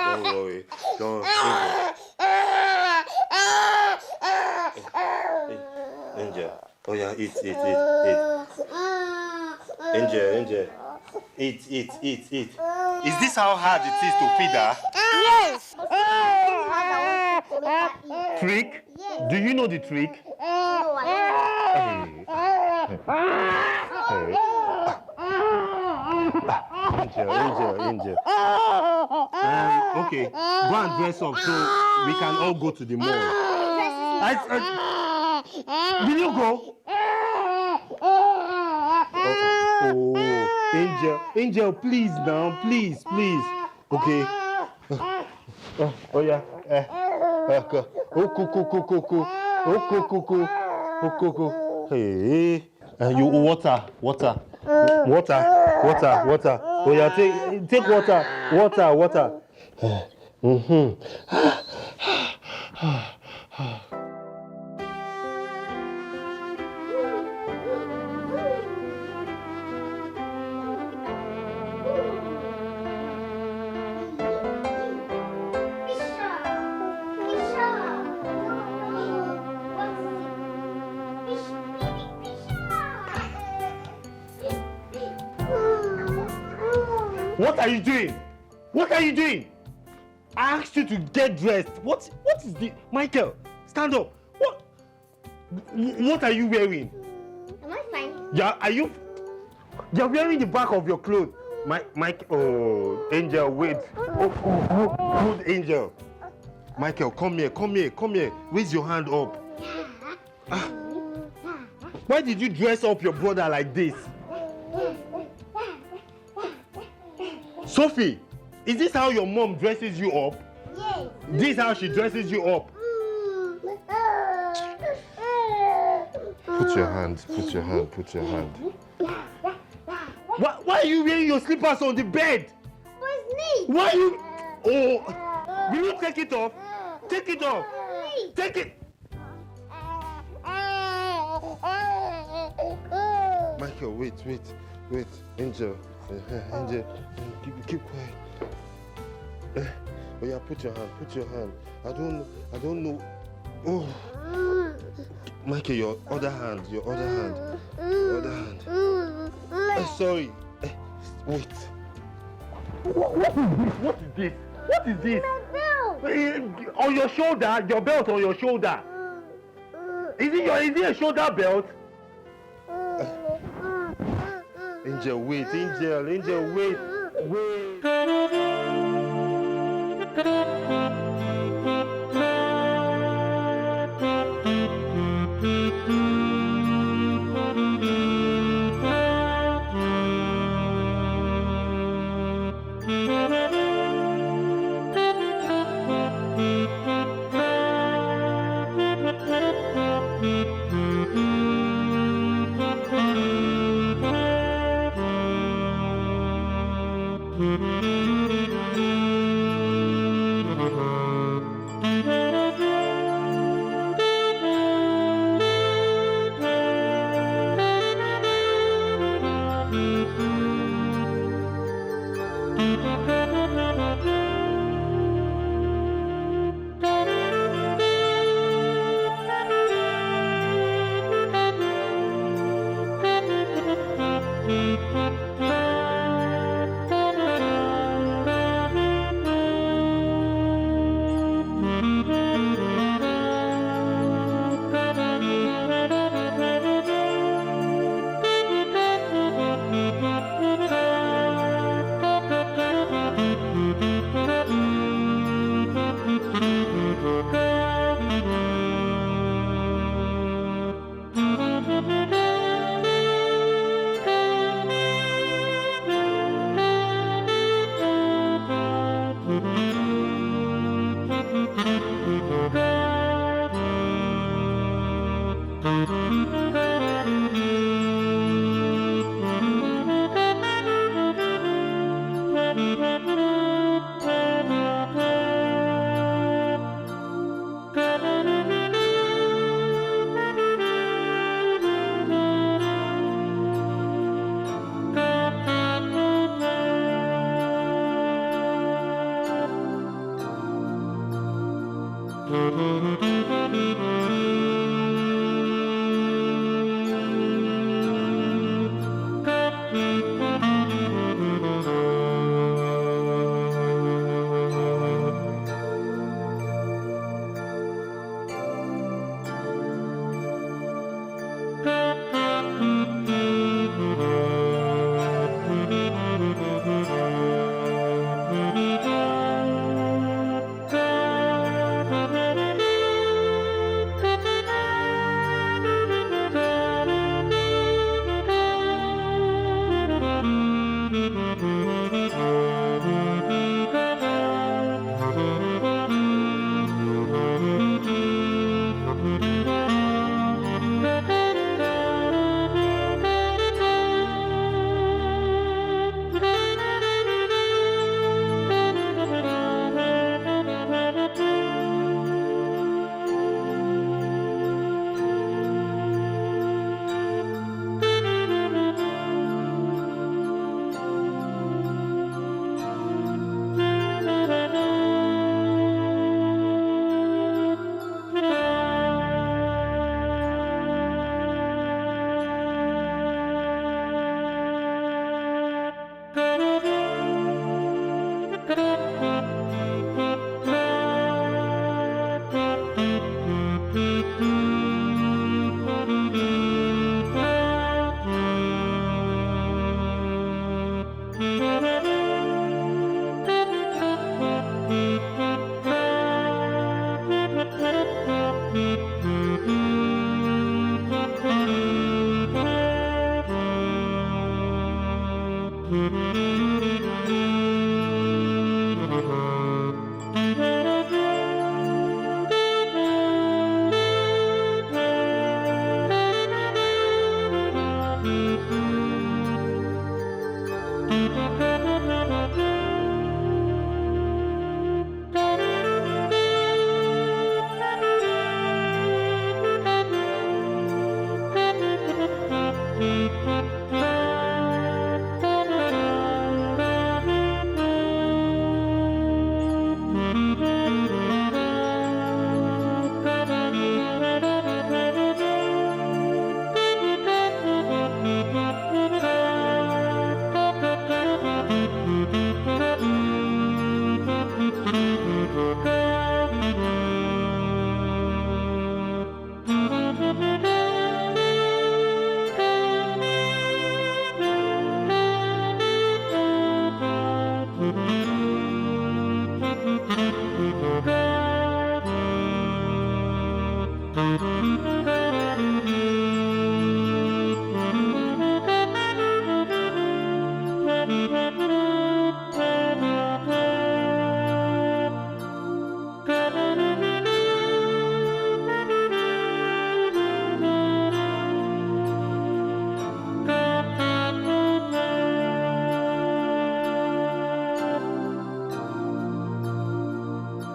Don't worry. Don't. Angel. Oh yeah, eat. Angel. Eat. Is this how hard it is to feed her? Yes. Trick? Yes. Do you know the trick? No, I Angel. Okay, go and dress up so we can all go to the mall. Will you go? Angel, please now, please. Okay. Oh yeah. Oh, hey. You water. Oh yeah, take water. What are you doing? I asked you to get dressed. What is this? Michael, stand up. What are you wearing? Am I fine? Yeah, you're wearing the back of your clothes. Mike, oh, Angel, wait. Good Angel. Michael, come here. Raise your hand up. Why did you dress up your brother like this? Sophie, is this how your mom dresses you up? Yes. This is how she dresses you up? Put your hand. Why are you wearing your slippers on the bed? What's me? Why you... Oh, will you take it off? Take it off. Take it. Michael, wait. Angel, keep quiet. Oh yeah, put your hand. I don't know. Oh. Michael, your other hand. Sorry. Wait. What is this? My belt. On your shoulder? Your belt on your shoulder? Is it a shoulder belt? Angel, wait.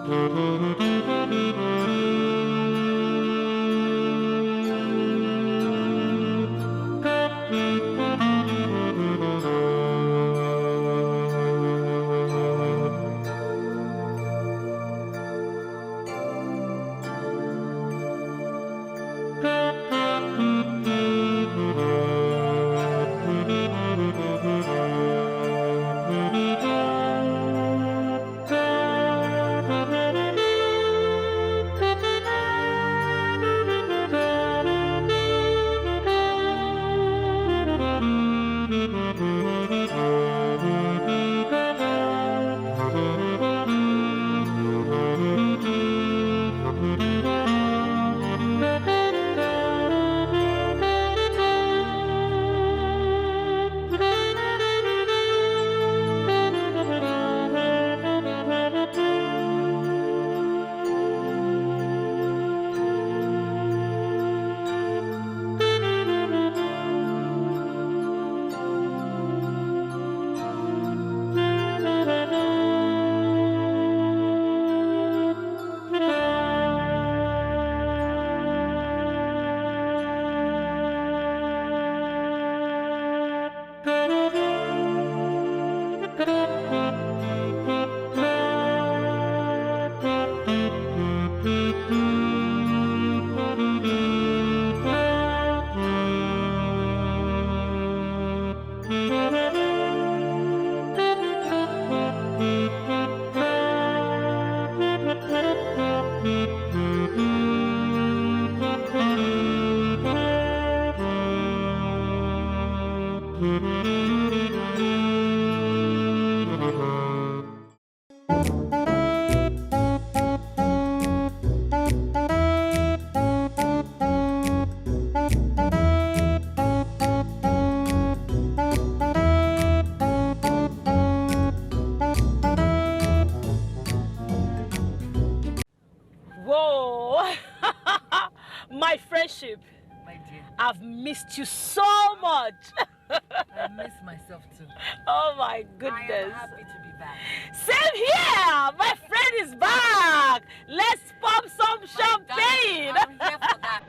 Whoa! My friendship. My dear, I've missed you so much. I miss myself too. Oh my goodness. I am happy to be back. Same here. My friend is back. Let's pop some champagne. I'm here for that.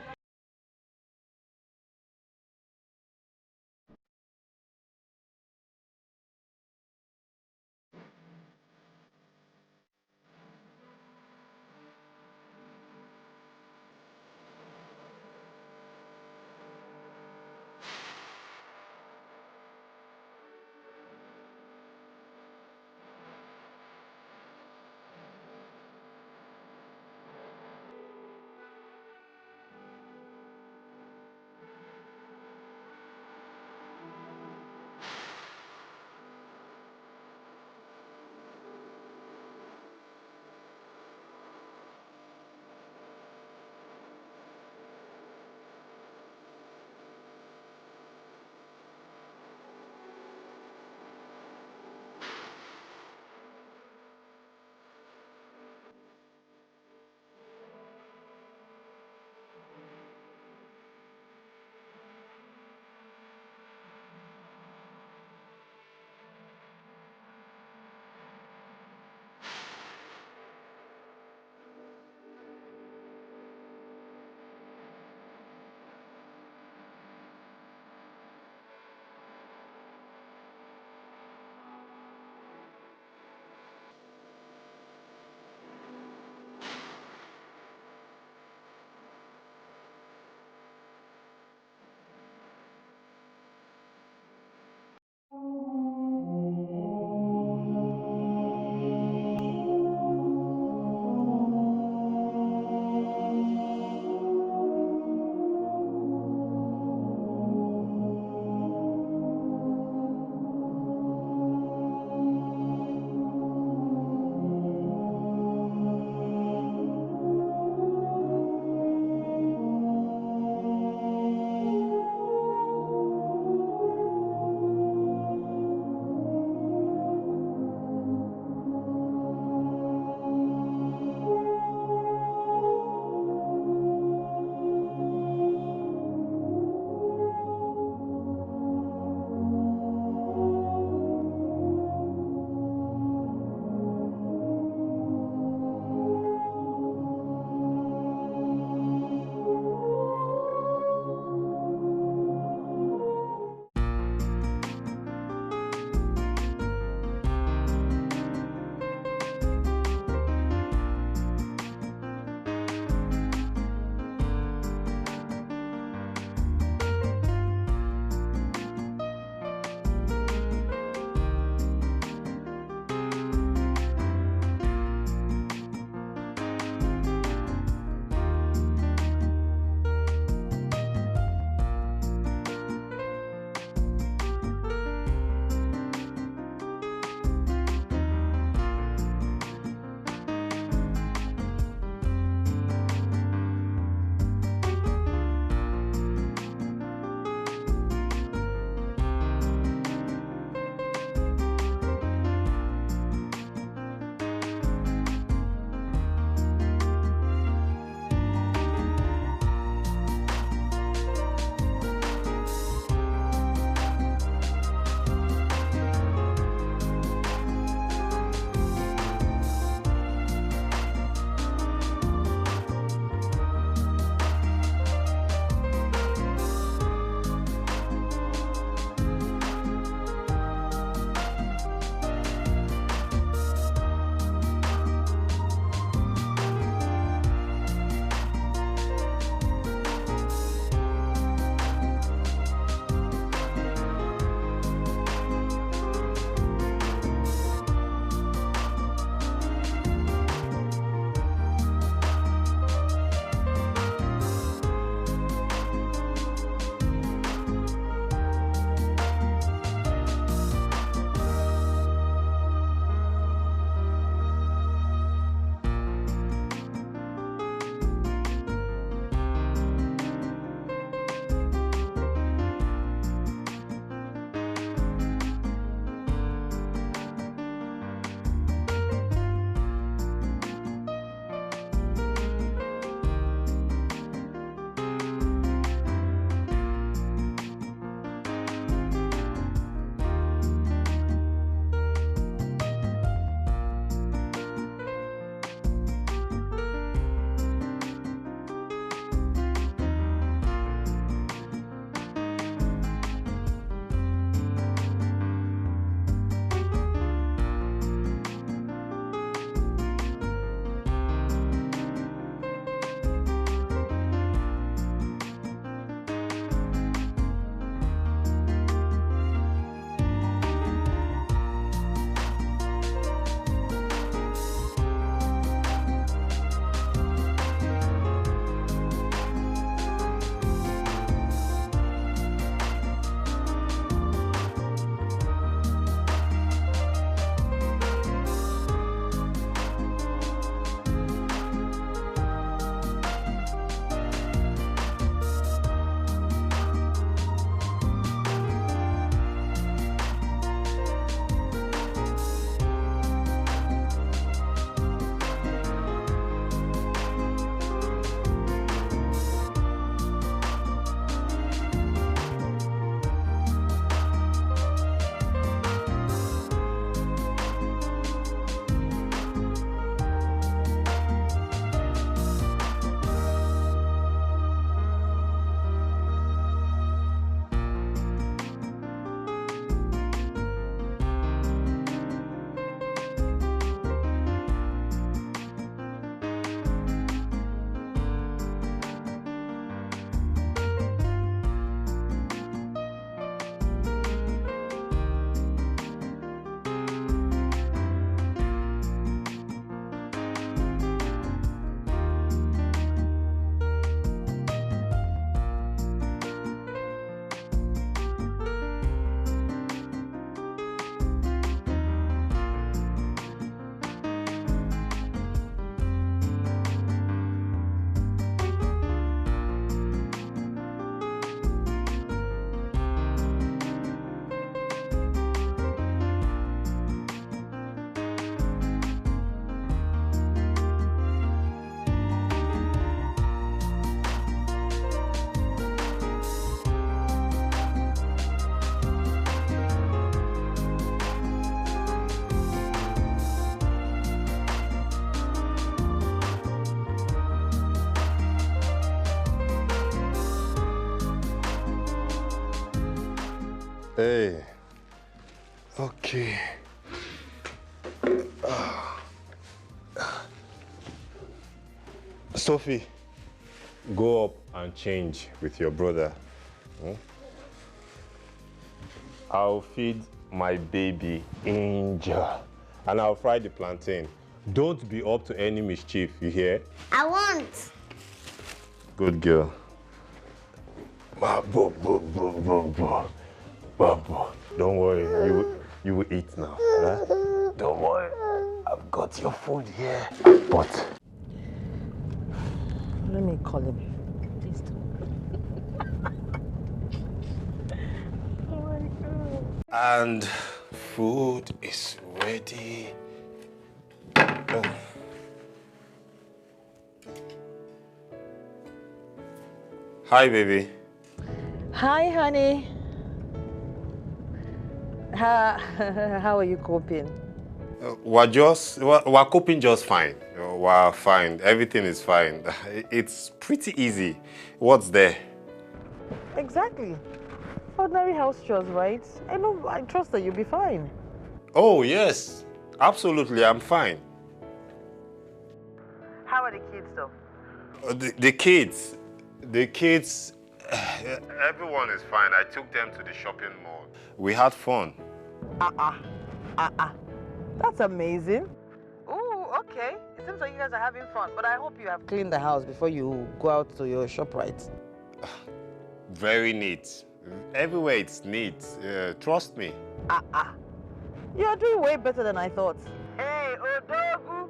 Hey. Okay. Sophie, go up and change with your brother. I'll feed my baby Angel and I'll fry the plantain. Don't be up to any mischief, you hear? I won't. Good girl. Don't worry, you will eat now. Huh? Don't worry, I've got your food here. But let me call him. Please do. Oh my God. And food is ready. Oh. Hi, baby. Hi, honey. How are you coping? We're coping just fine. We're fine. Everything is fine. It's pretty easy. What's there? Exactly. Ordinary house chores, right? I trust that you'll be fine. Oh, yes. Absolutely, I'm fine. How are the kids, though? The kids, everyone is fine. I took them to the shopping mall. We had fun. That's amazing. Oh, okay. It seems like you guys are having fun, but I hope you have cleaned the house before you go out to your shop, right? Very neat. Everywhere it's neat. Trust me. You're doing way better than I thought. Hey, Odogu.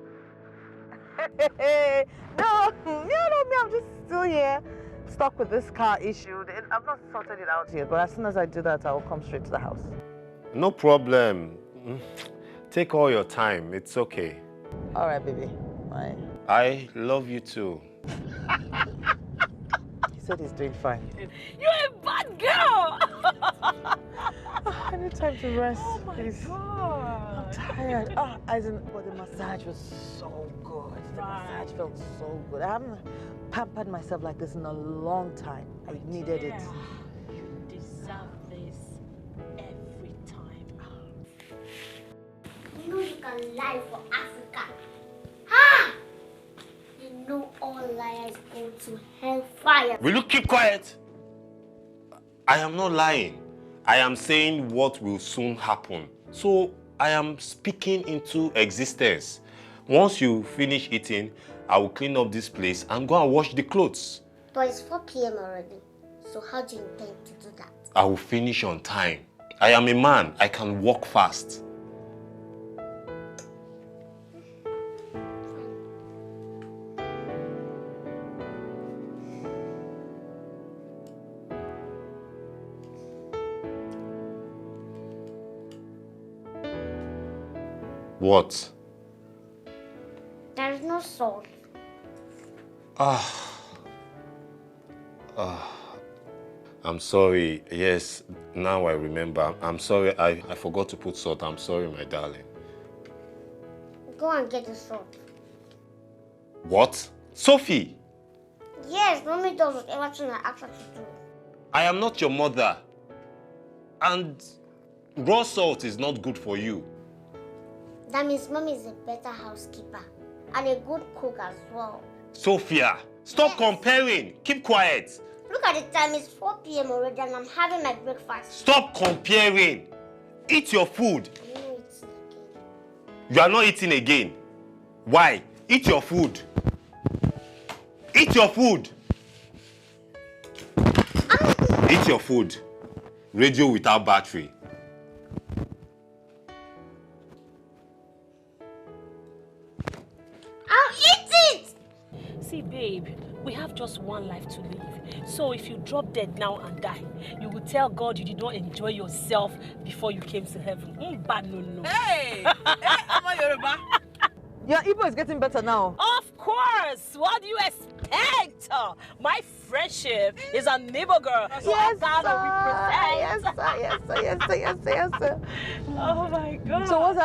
No, me, I'm just still here, stuck with this car issue. I've not sorted it out yet, but as soon as I do that, I will come straight to the house. No problem. Take all your time. It's okay. All right, baby. Bye. I love you too. He said he's doing fine. You're a bad girl! I need time to rest. Oh my please. God. I'm tired. But the massage was so good. The massage felt so good. I haven't pampered myself like this in a long time. I needed it. You deserve this every time. You know you can lie for Africa. Ha! You know all liars go to hellfire. Will you keep quiet? I am not lying. I am saying what will soon happen. So I am speaking into existence. Once you finish eating, I will clean up this place and go and wash the clothes. But it's 4 p.m. already. So how do you intend to do that? I will finish on time. I am a man. I can walk fast. What? There is no salt. I'm sorry. Yes, now I remember. I'm sorry. I forgot to put salt. I'm sorry, my darling. Go and get the salt. What? Sophie! Yes, mommy does whatever thing I ask her to do. I am not your mother. And raw salt is not good for you. That means mommy is a better housekeeper and a good cook as well. Sophia, stop comparing. Keep quiet. Look at the time, it's 4 p.m. already and I'm having my breakfast. Stop comparing. Eat your food. I'm not eating again. You are not eating again. Why? Eat your food. Eat your food. Eat your food. Radio without battery. I'll eat it! See, babe, we have just one life to live. So if you drop dead now and die, you will tell God you did not enjoy yourself before you came to heaven. Bad no. Hey! Ama Yoruba. Your Igbo is getting better now. Of course! What do you expect? My friendship is a neighbor girl. So I gotta represent. Yes, sir. Oh my God. So what's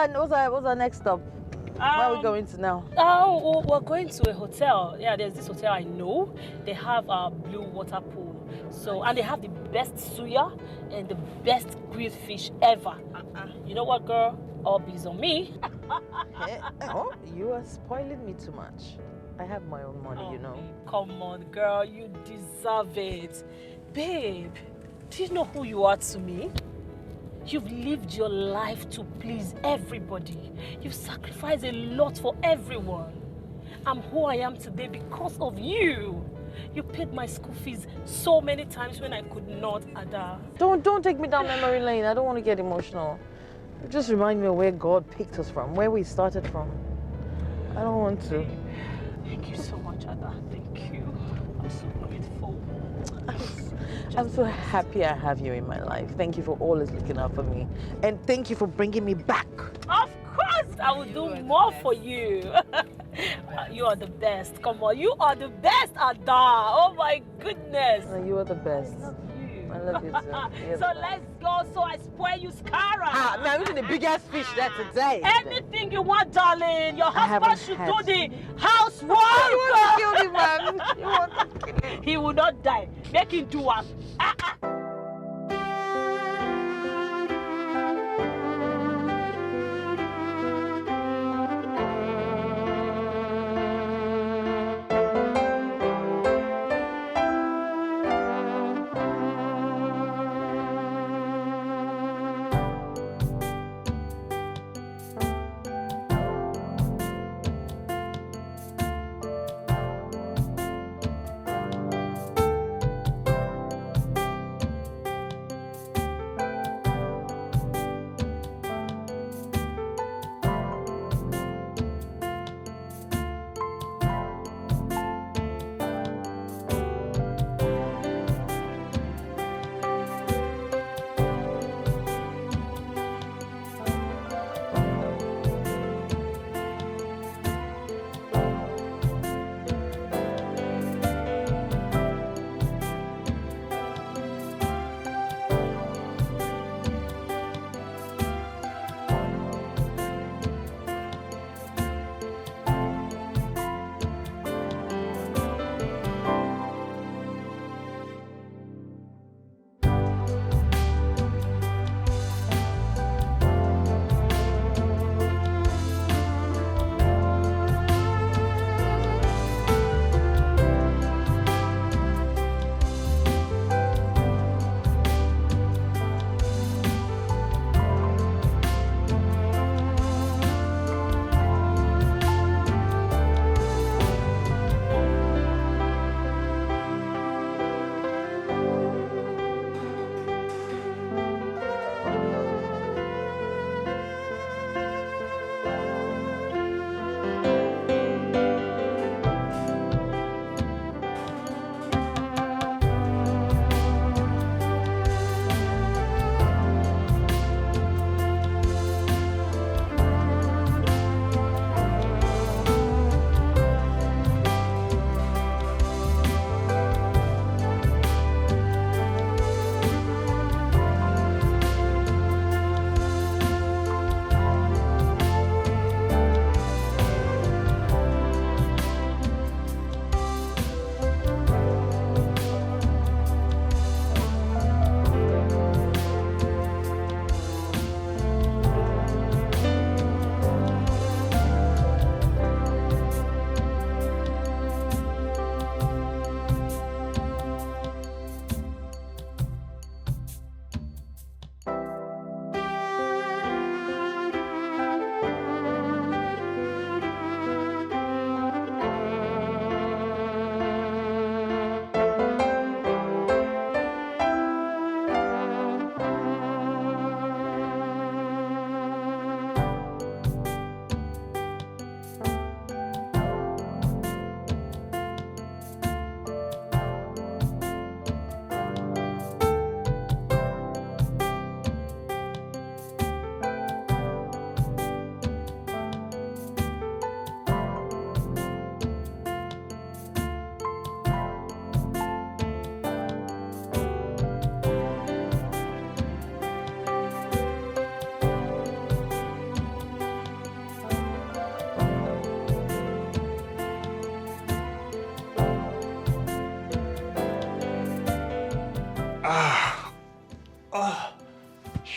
our next stop? Where are we going to now? We're going to a hotel. Yeah, there's this hotel I know. They have a blue water pool. So, and they have the best suya and the best grilled fish ever. You know what, girl? All bees on me. Oh, you are spoiling me too much. I have my own money, you know. Come on, girl, you deserve it. Babe, do you know who you are to me? You've lived your life to please everybody. You've sacrificed a lot for everyone. I'm who I am today because of you. You paid my school fees so many times when I could not, Ada. Don't take me down memory lane. I don't want to get emotional. Just remind me of where God picked us from, where we started from. I don't want to. Thank you so much, Ada. Thank you. I'm so grateful. I'm so happy I have you in my life. Thank you for always looking out for me. And thank you for bringing me back. Of course, I will do more for you. You are the best. Come on, you are the best, Ada. Oh my goodness. You are the best. I love you too. So let's go so I spoil you, Scara. I'm eating the biggest fish there today. Anything you want, darling. Your husband should do the housework. You want to kill him, man. You want to kill him. He will not die. Make him do us.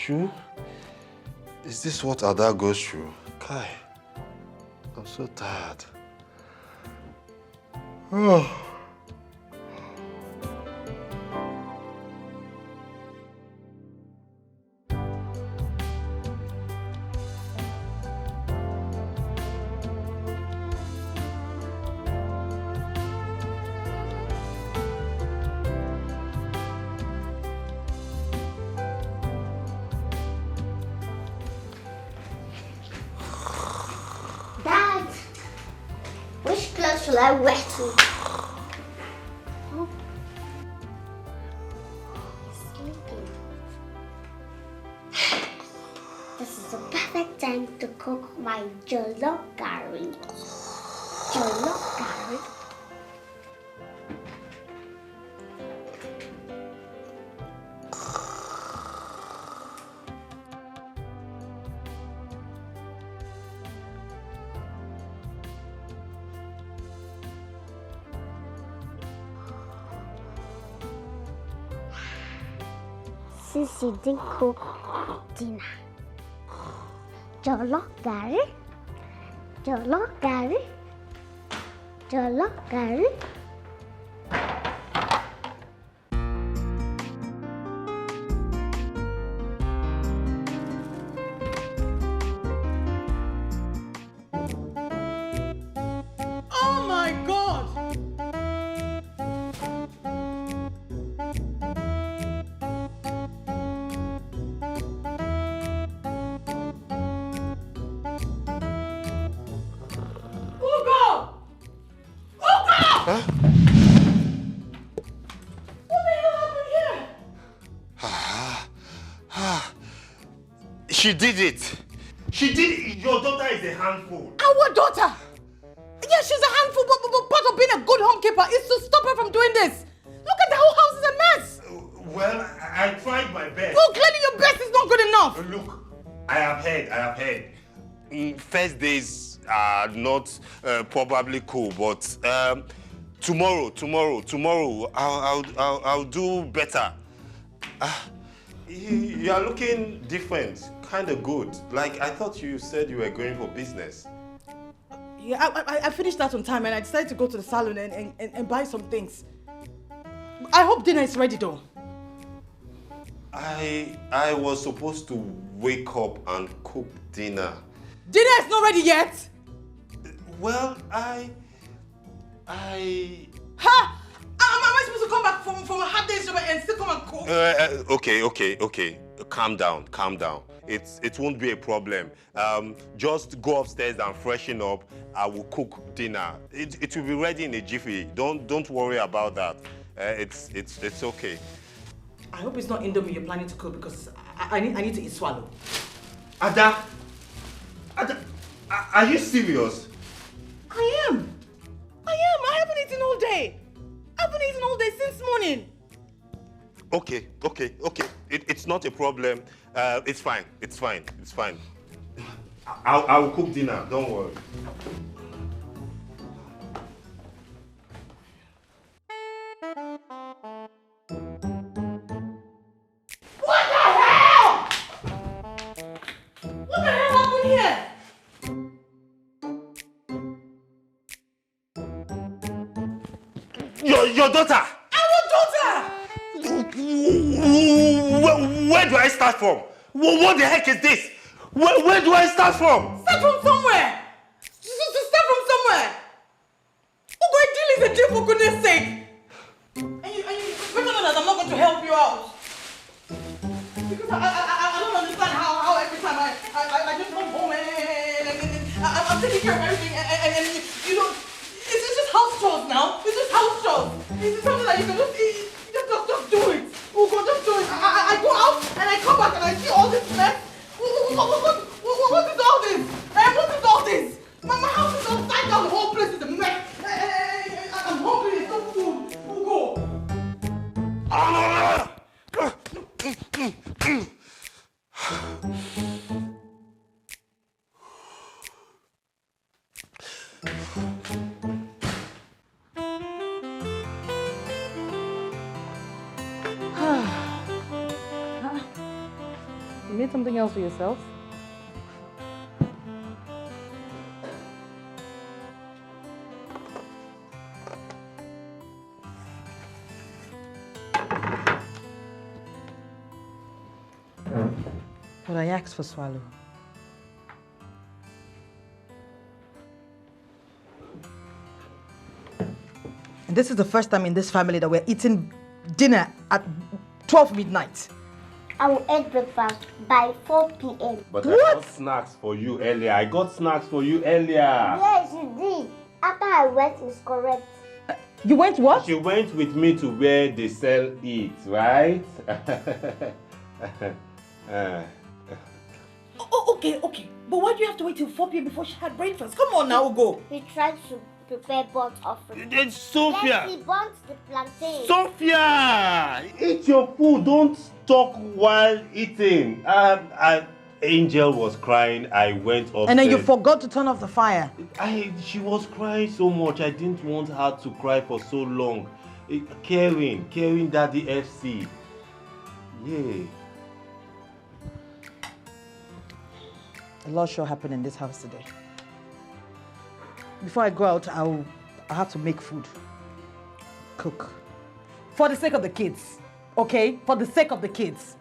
true? Is this what Ada goes through? Kai, I'm so tired. Oh. Dad, which clothes should I wear to? Oh. He's sleeping. This is the perfect time to cook my jollof curry. Jollof curry. Since you didn't cook dinner. Jollof curry. Jollof curry. Jollof curry. Oh my God! Ugo! Ugo! Huh? What the hell happened here? She did it. She did it. Your daughter is a handful. Our daughter! Yeah, she's a handful, but part of being a good homekeeper is to stop her from doing this. Look at the whole house is a mess. Well, I tried my best. Well, clearly your best is not good enough. Look, I have heard. First days are not probably cool, but tomorrow, I'll do better. You are looking different, kind of good. Like I thought you said you were going for business. Yeah, I finished that on time and I decided to go to the salon and buy some things. I hope dinner is ready though. I was supposed to wake up and cook dinner. Dinner is not ready yet? Well, I... Ha! Am I supposed to come back from a hard day's job and still come and cook? Okay. Calm down. It won't be a problem. Just go upstairs and freshen up. I will cook dinner. It will be ready in a jiffy. Don't worry about that. It's okay. I hope it's not Indomie you're planning to cook because I need to eat swallow. Ada, are you serious? I am. I haven't eaten all day. I haven't eaten all day since morning. Okay. It's not a problem. It's fine. I will cook dinner. Don't worry. What the hell? What the hell happened here? Your daughter. Our daughter. Where do I start from? What the heck is this? Where do I start from? Start from somewhere. Start from somewhere. Ugo, a deal is a deal for goodness sake. And you better know that I'm not going to help you out. Because I don't understand how every time I just come home and I'm taking care of everything and you don't. It's just house chores now. It's just house chores. It's something that you can just do it. Ugo, just do it. I go out and I come back and I see all this mess. What is all this? What is all this? My house is upside down. The whole place is a mess. I'm hungry. There's no food. Ugo. get something else for yourself. But I asked for swallow. And this is the first time in this family that we're eating dinner at 12 midnight. I will eat breakfast by 4 p.m. But I got snacks for you earlier. Yes, you did. After I went, it's correct. You went what? She went with me to where they sell it, right? Okay. But why do you have to wait till 4 p.m. before she had breakfast? Come on now, go. We tried to prepare burnt offering. It's Sophia! Let's see, burnt the plantain. Sophia! Eat your food. Don't talk while eating. Angel was crying. I went upstairs. And then you forgot to turn off the fire. She was crying so much. I didn't want her to cry for so long. Caring Daddy FC. Yeah. A lot sure happened in this house today. Before I go out, I'll have to make food. Cook. For the sake of the kids. Okay? For the sake of the kids.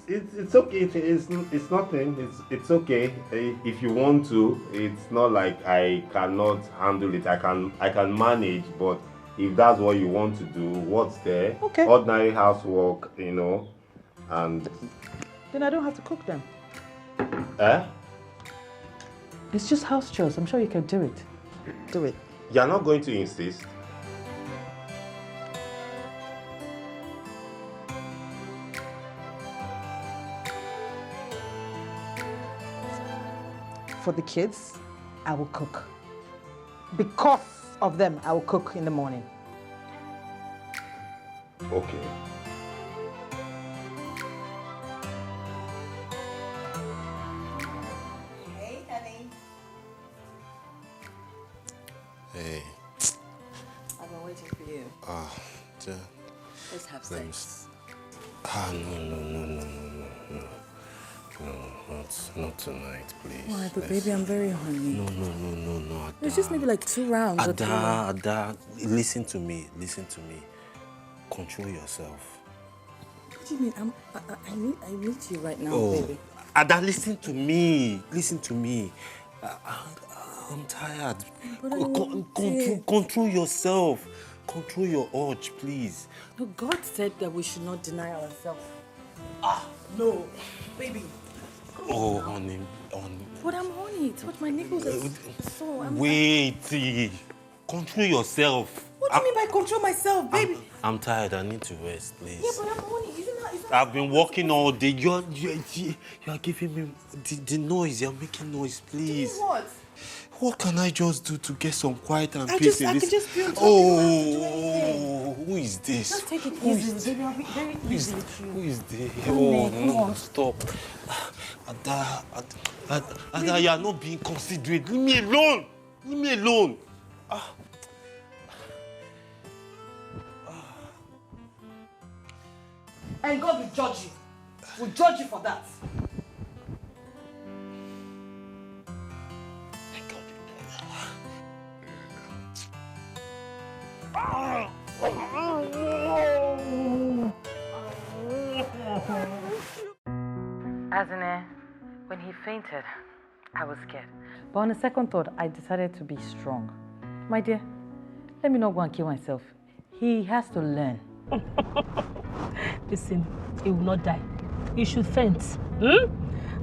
It's okay. It's nothing. It's okay. If you want to, it's not like I cannot handle it. I can manage, but if that's what you want to do, what's there? Okay. Ordinary housework, and Then I don't have to cook them. Eh? It's just house chores. I'm sure you can do it. Do it. You're not going to insist? For the kids, I will cook. Because of them, I will cook in the morning. Okay. Hey, honey. Hey. I've been waiting for you. Let's have sex. No, not tonight, please. Why? But baby, I'm very horny. No, Ada. It's just maybe like 2 rounds. Ada, listen to me. Control yourself. What do you mean? I need you right now, baby. Ada, listen to me. I'm tired. Control yourself. Control your urge, please. No, God said that we should not deny ourselves. No, baby. Honey. But I'm horny. It's what my nipples are sore. Wait. Control yourself. What do you mean by control myself, baby? I'm tired. I need to rest, please. Yeah, but I'm horny. Isn't that I've been working all day. You are giving me the noise. You're making noise, please. Doing what? What can I just do to get some quiet and peace in I this? can just be on top Who is this? Just take it easy, baby. I'll be very easy with you. Who is this? Come on. Stop. Ada, you are not being considerate. Leave me alone. And God will judge you. Will judge you for that. Azine, when he fainted, I was scared. But on a second thought, I decided to be strong. My dear, let me not go and kill myself. He has to learn. Listen, he will not die. You should faint.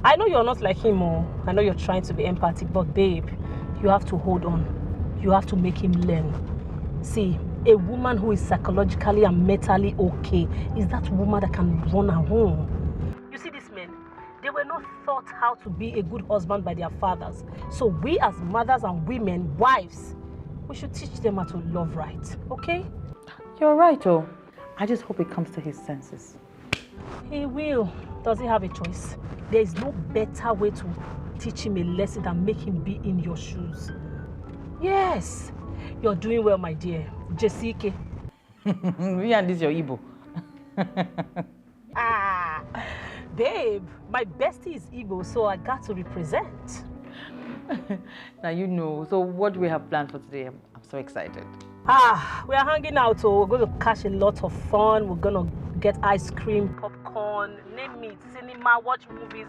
I know you're not like him, I know you're trying to be empathic, but babe, you have to hold on. You have to make him learn. See, a woman who is psychologically and mentally okay is that woman that can run her home. You see these men, they were not taught how to be a good husband by their fathers. So we as mothers and women, wives, we should teach them how to love right, okay? You're right, I just hope he comes to his senses. He will. Does he have a choice? There is no better way to teach him a lesson than make him be in your shoes. Yes. You're doing well, my dear. Jessica. Me and this your Igbo. Babe, my bestie is Igbo, so I got to represent. Now you know. So what do we have planned for today? I'm so excited. We are hanging out, so we're going to catch a lot of fun. We're going to get ice cream, popcorn, name it, cinema, watch movies.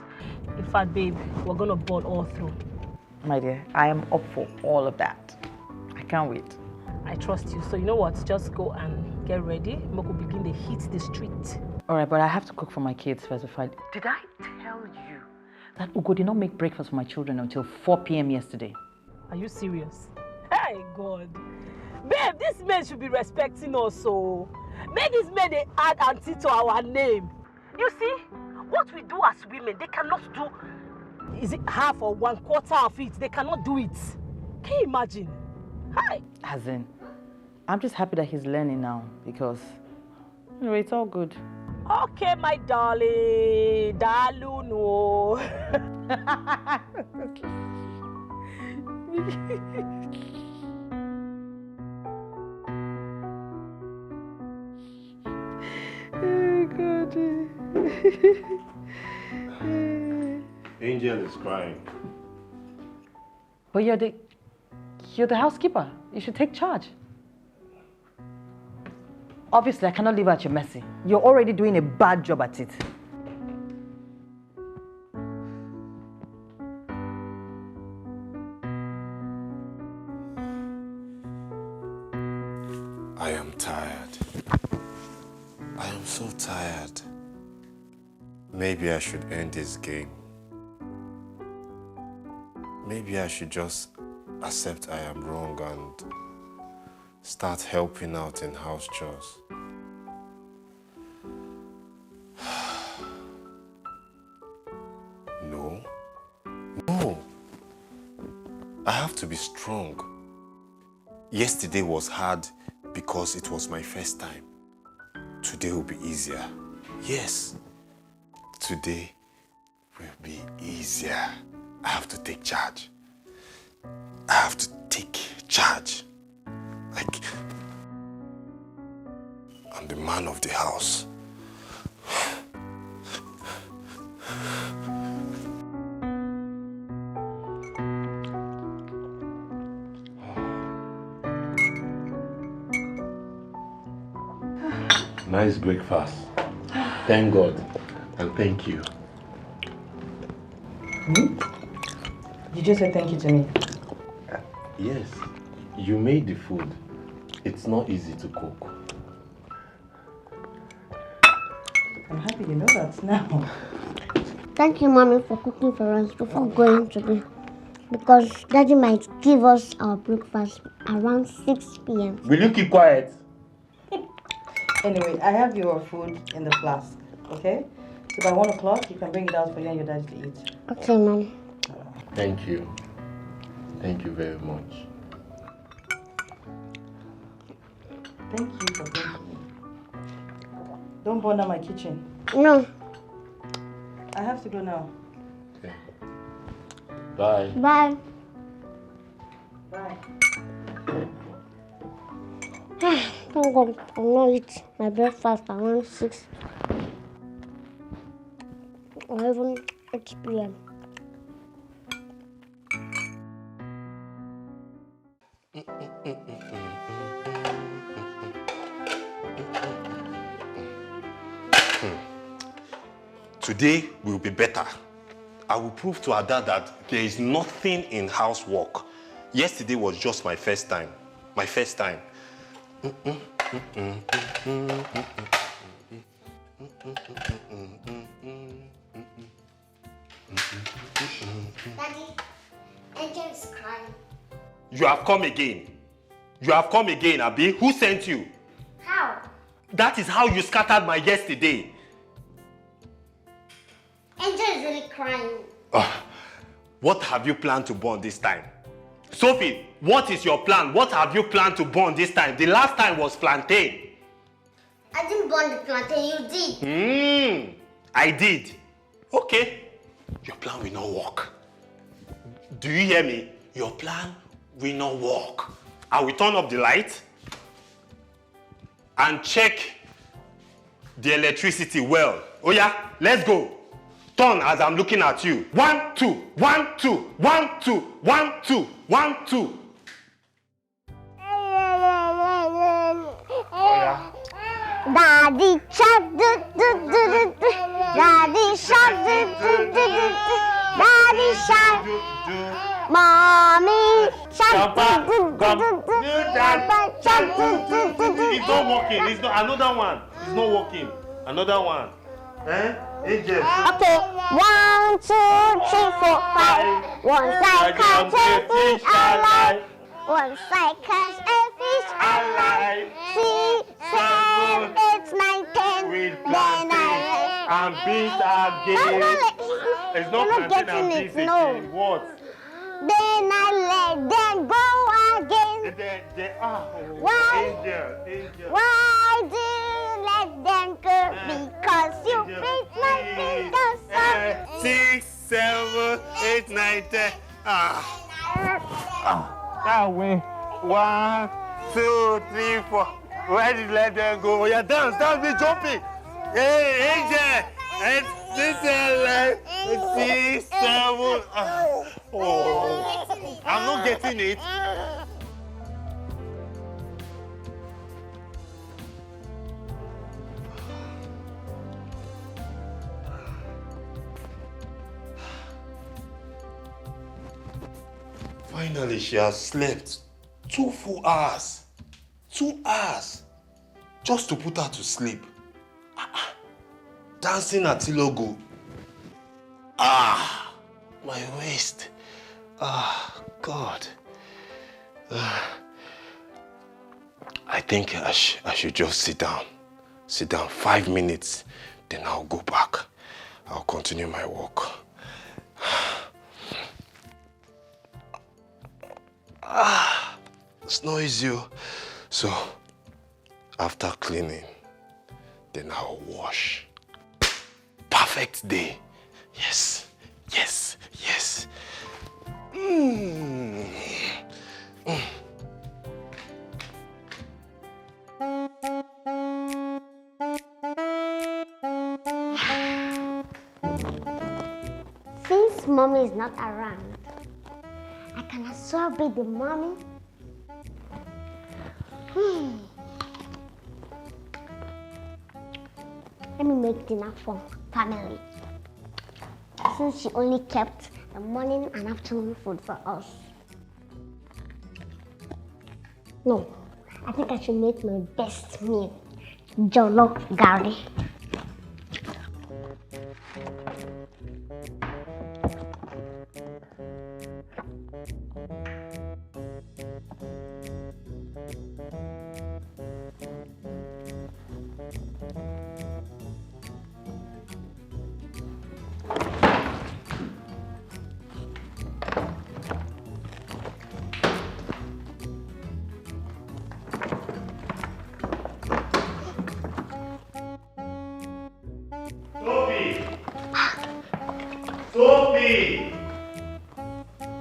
In fact, babe, we're going to ball all through. My dear, I am up for all of that. I can't wait. I trust you. So you know what? Just go and get ready. We'll begin to hit the street. All right, but I have to cook for my kids first before Did I tell you that Ugo did not make breakfast for my children until 4 p.m. yesterday? Are you serious? Hey, God. Babe, this man should be respecting us, so make this man they add auntie to our name. You see, what we do as women, they cannot do, is it half or 1/4 of it? They cannot do it. Can you imagine? Hi. As in, I'm just happy that he's learning now because, anyway, it's all good. Okay, my darling. Dalu no. Oh, God. Angel is crying. But you're the housekeeper. You should take charge. Obviously, I cannot leave her at your mercy. You're already doing a bad job at it. I am tired. I am so tired. Maybe I should end this game. Maybe I should just accept I am wrong and start helping out in house chores. No. I have to be strong. Yesterday was hard because it was my first time. Today will be easier. Yes, today will be easier. I have to take charge. I have to take charge. Like, I'm the man of the house. Nice breakfast. Thank God and thank you. You just said thank you to me. Yes, you made the food. It's not easy to cook. I'm happy you know that now. Thank you, Mommy, for cooking for us before going to bed. Because Daddy might give us our breakfast around 6 p.m. Will you keep quiet? Anyway, I have your food in the flask, okay? So by 1 o'clock, you can bring it out for you and your daddy to eat. Okay, Mom. Thank you. Thank you very much. Thank you for thanking me. Don't bother my kitchen. No. I have to go now. Okay. Bye. Bye. Bye. Thank God I'll not eat my breakfast around 6 or even 8 p.m. Today will be better. I will prove to Ada that there is nothing in housework. Yesterday was just my first time. My first time. Daddy, Angel is crying. You have come again. You have come again, Abi. Who sent you? How? That is how you scattered my yesterday. Angel is really crying. What have you planned to burn this time? Sophie, what is your plan? What have you planned to burn this time? The last time was plantain. I didn't burn the plantain, you did. I did. Okay. Your plan will not work. Do you hear me? Your plan will not work. I will turn up the light and check the electricity well. Oh yeah, let's go. Turn as I'm looking at you. 1, 2, 1, 2, 1, 2, 1, 2, 1, 2. Daddy shark, do do do do do. Daddy shark, do do do do do. Daddy shark, mommy shark, do do do do do. Papa shark, do do do do. It's not working. It's not. Another one. It's not working. Another one. Eh? Angel. Okay, 1, 2, 3, 4, 5. Once I catch a fish alive. Once I catch a fish alive. 6, 7, 8, 9, 10. With Then plantain and beans again. It's not plantain and beans again. What? Then I let them go again. Angel. Why do you let them go? Because you break my fingers up. 6, 7, 8, 9, 10. That way. 1, 2, 3, 4. Where did you let them go? Oh, yeah, dance, be jumping. Hey, Angel. 6, 7. Oh, I'm not getting it. Finally, she has slept 2 full hours. 2 hours. Just to put her to sleep. Dancing at Tilogo. My waist. God. I think I should just sit down. Sit down 5 minutes, then I'll go back. I'll continue my walk. It's not easy. So, after cleaning, then I'll wash. Perfect day. Yes. Since mommy is not around, I can as well be the mommy. Let me make dinner for family. Since she only kept the morning and afternoon food for us. No, I think I should make my best meal. Jollof garri.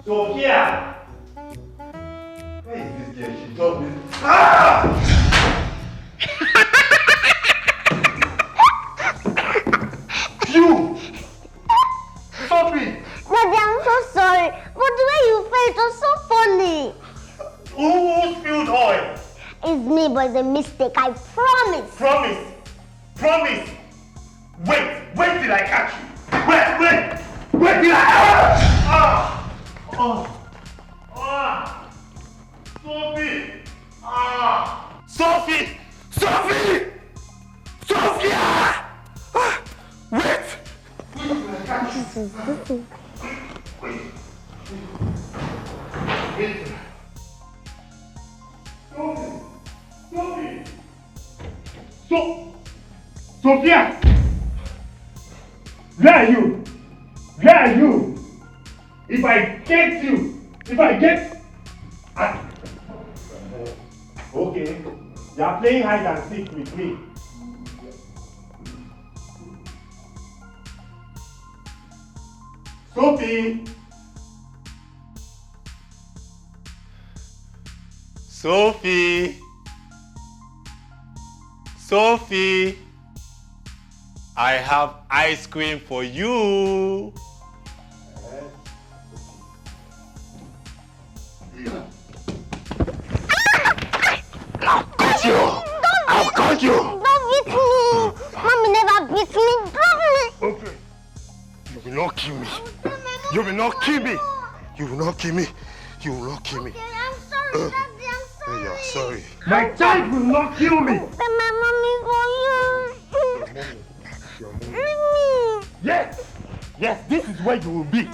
Sophia! Where is this girl? She told me. You! Sophie! Daddy, I'm so sorry. But the way you felt was so funny. Who spilled oil? It's me, but it's a mistake. I promise. Promise! Wait till I catch you. Wait till I... Sophie! Sophia! Wait! Sophia! Where are you? If I get you, okay, you are playing hide and seek with me. Sophie! I have ice cream for you. I'll cut you! I'll cut you! Don't beat me! Mommy never beat me. Don't me! Okay. You will not kill me. You will not kill me. You will not kill me. You will not kill me. Okay, I'm sorry, Daddy. I'm sorry. You're sorry. My child will not kill me. Then my mommy for you. Your mommy. Leave me. Yes. Yes, this is where you will be.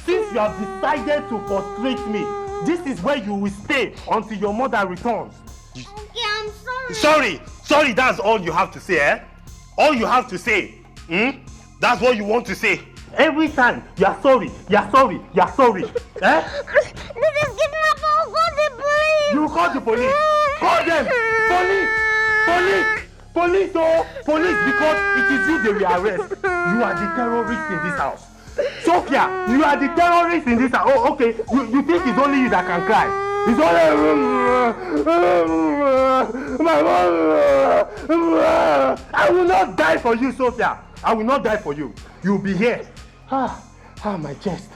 Since you have decided to frustrate me, this is where you will stay until your mother returns. Okay, I'm sorry. Sorry. Sorry, that's all you have to say, eh? All you have to say. That's what you want to say. Every time you're sorry, you're sorry, you're sorry. Eh? This is kidnapping. I'll call the police. You call the police. Call them. Police. Police. Police, oh. Police, because it is you they will arrest. You are the terrorist in this house. Sophia, you are the terrorist in this house. Oh, okay. You think it's only you that can cry. It's only my mom. I will not die for you, Sophia. I will not die for you. You'll be here. My chest.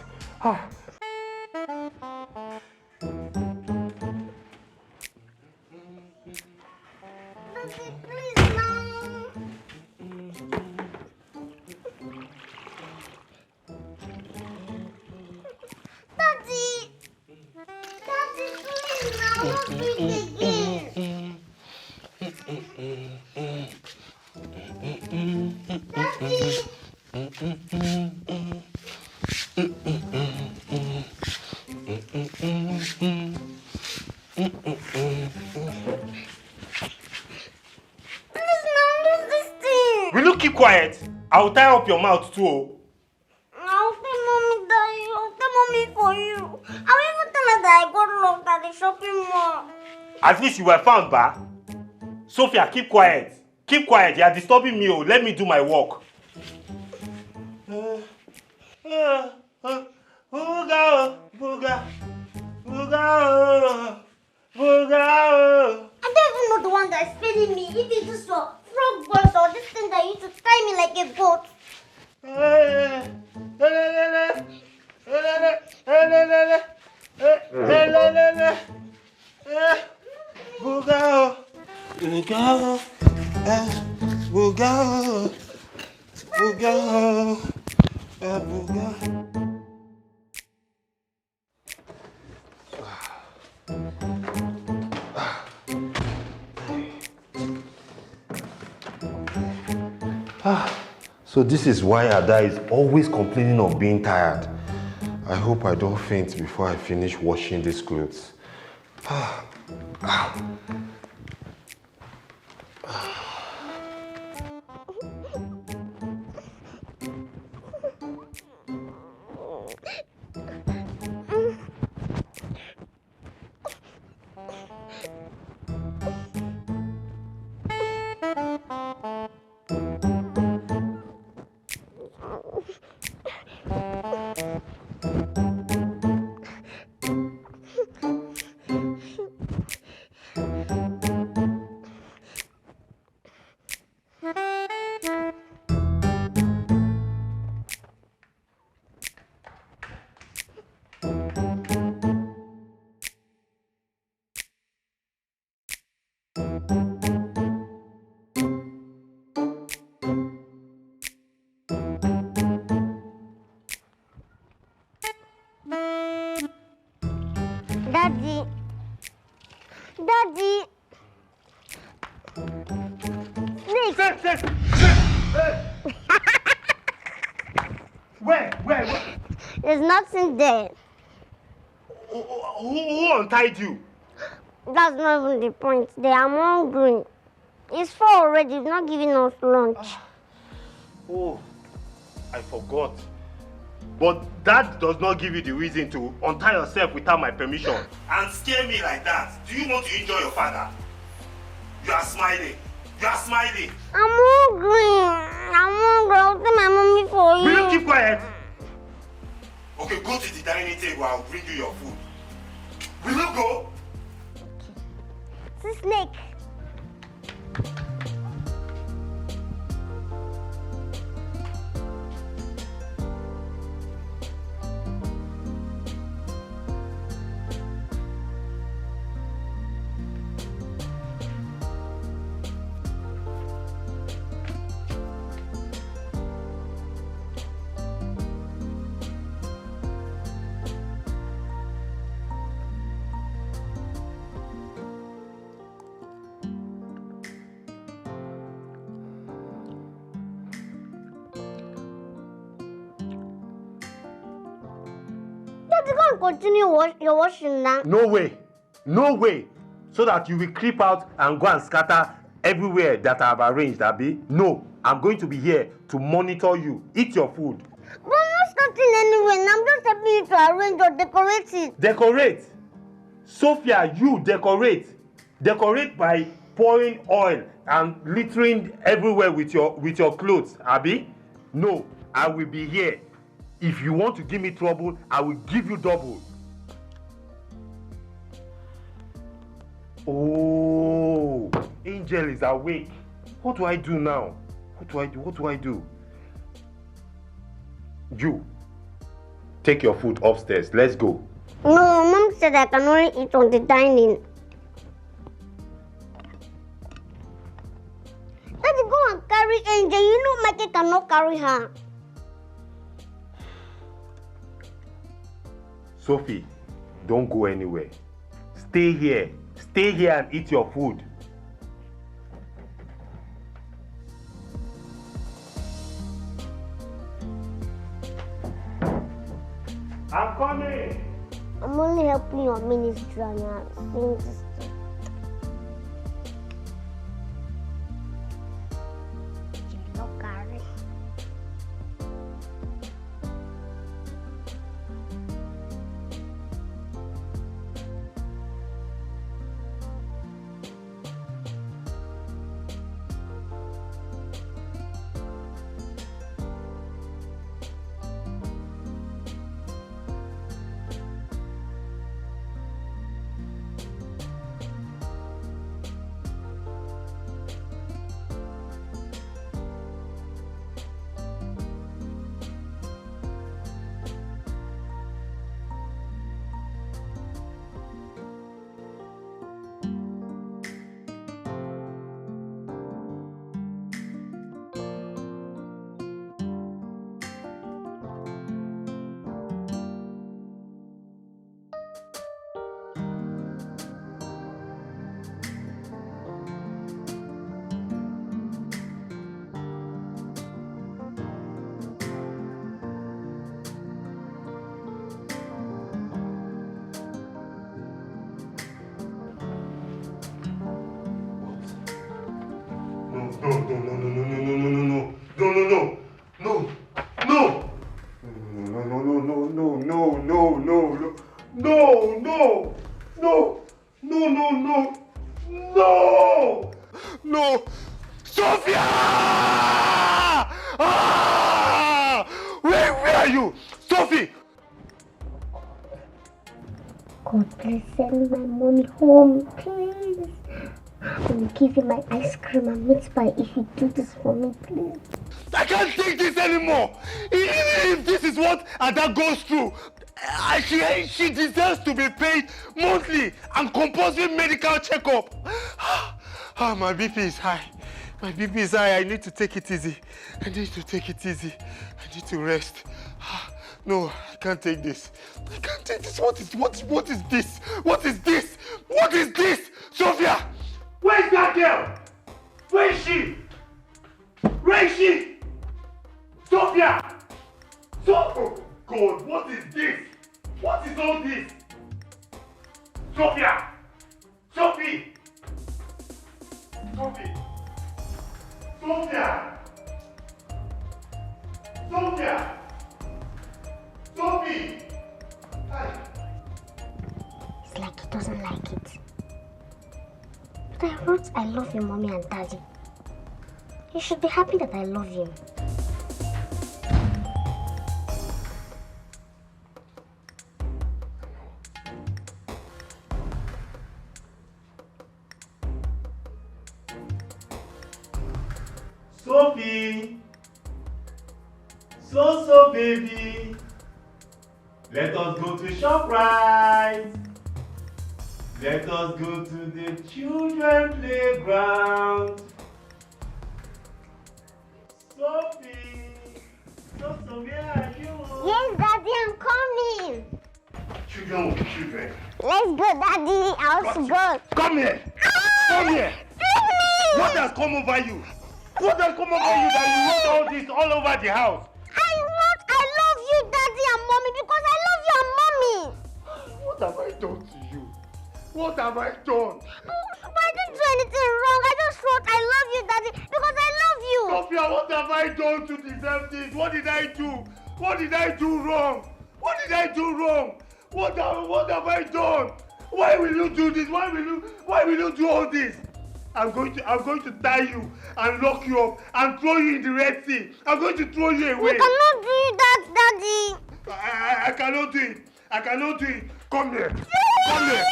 Please, now. Daddy. Daddy, please, now. Don't do it again. Will you keep quiet? I will tie up your mouth too. I'll tell mommy that I'll tell mommy for you. I'll even tell her that I got locked at the shopping mall. At least you were found, ba? Sophia, keep quiet. Keep quiet. You are disturbing me. Oh. Let me do my work. Booga, booga, booga, booga. I don't even know the one that's feeding me. If it's just a frog boys or this thing that used to tie me like a goat. Booga, booga, booga, booga, booga. So this is why Ada is always complaining of being tired. I hope I don't faint before I finish washing these clothes. Daddy. Daddy. Snake. Where? There's nothing there. Who untied you? That's not even the point. They are hungry. It's 4 already. It's not giving us lunch. Oh, I forgot. But that does not give you the reason to untie yourself without my permission. And scare me like that. Do you want to enjoy your father? You are smiling. You are smiling. I'm hungry. I'll tell my mommy for you. Will you keep quiet? Okay, go to the dining table. I'll bring you your food. Will you go? It's a snake. you go and continue your washing now. No way. No way. So that you will creep out and go and scatter everywhere that I have arranged, Abi. No, I'm going to be here to monitor you. Eat your food. But I'm not starting anyway. I'm just helping you to arrange or decorate it. Decorate? Sophia, you decorate. Decorate by pouring oil and littering everywhere with your clothes, Abi. No, I will be here. If you want to give me trouble, I will give you double. Oh, Angel is awake. What do I do now? What do I do? You, take your food upstairs. Let's go. No, Mom said I can only eat on the dining. Daddy, go and carry Angel. You know Mikey cannot carry her. Sophie, don't go anywhere. Stay here. Stay here and eat your food. I'm coming. I'm only helping your ministry and you're saying this. No! Sophia! Ah! Where are you? Sophie! God, please send my mommy home, please. I will give you my ice cream and meat pie if you do this for me, please. I can't take this anymore! Even if this is what Ada goes through, she deserves to be paid monthly and compulsory medical checkup. My BP is high. My BP is high. I need to take it easy. I need to rest. No, I can't take this. I can't take this. What is this? What is this? What is this? Sophia! Where's that girl? Where is she? Where is she? Sophia! Oh God, what is this? What is all this? Sophia! Sophie! Sophie! Sophia! Sophia! Sophie! Hi. It's like he doesn't like it. But I wrote, I love you, mommy and daddy. You should be happy that I love you. Sophie! So baby! Let us go to ShopRite! Let us go to the children playground! Sophie! So where are you? Yes, Daddy, I'm coming! Children will be children. Let's go, Daddy. I want to go. Come here! Come here! What has come over you? What has come over you that you wrote all this all over the house? I love you, Daddy and Mommy, because I love you and Mommy. What have I done to you? What have I done? But I didn't do anything wrong. I just thought I love you, Daddy, because I love you. Sophia, what have I done to deserve this? What did I do? What did I do wrong? What did I do wrong? What have I done? Why will you do this? Why will you do all this? I'm going to tie you and lock you up and throw you in the Red Sea. I'm going to throw you away. You cannot do that, Daddy. I cannot do it. I cannot do it. Come here. Come here.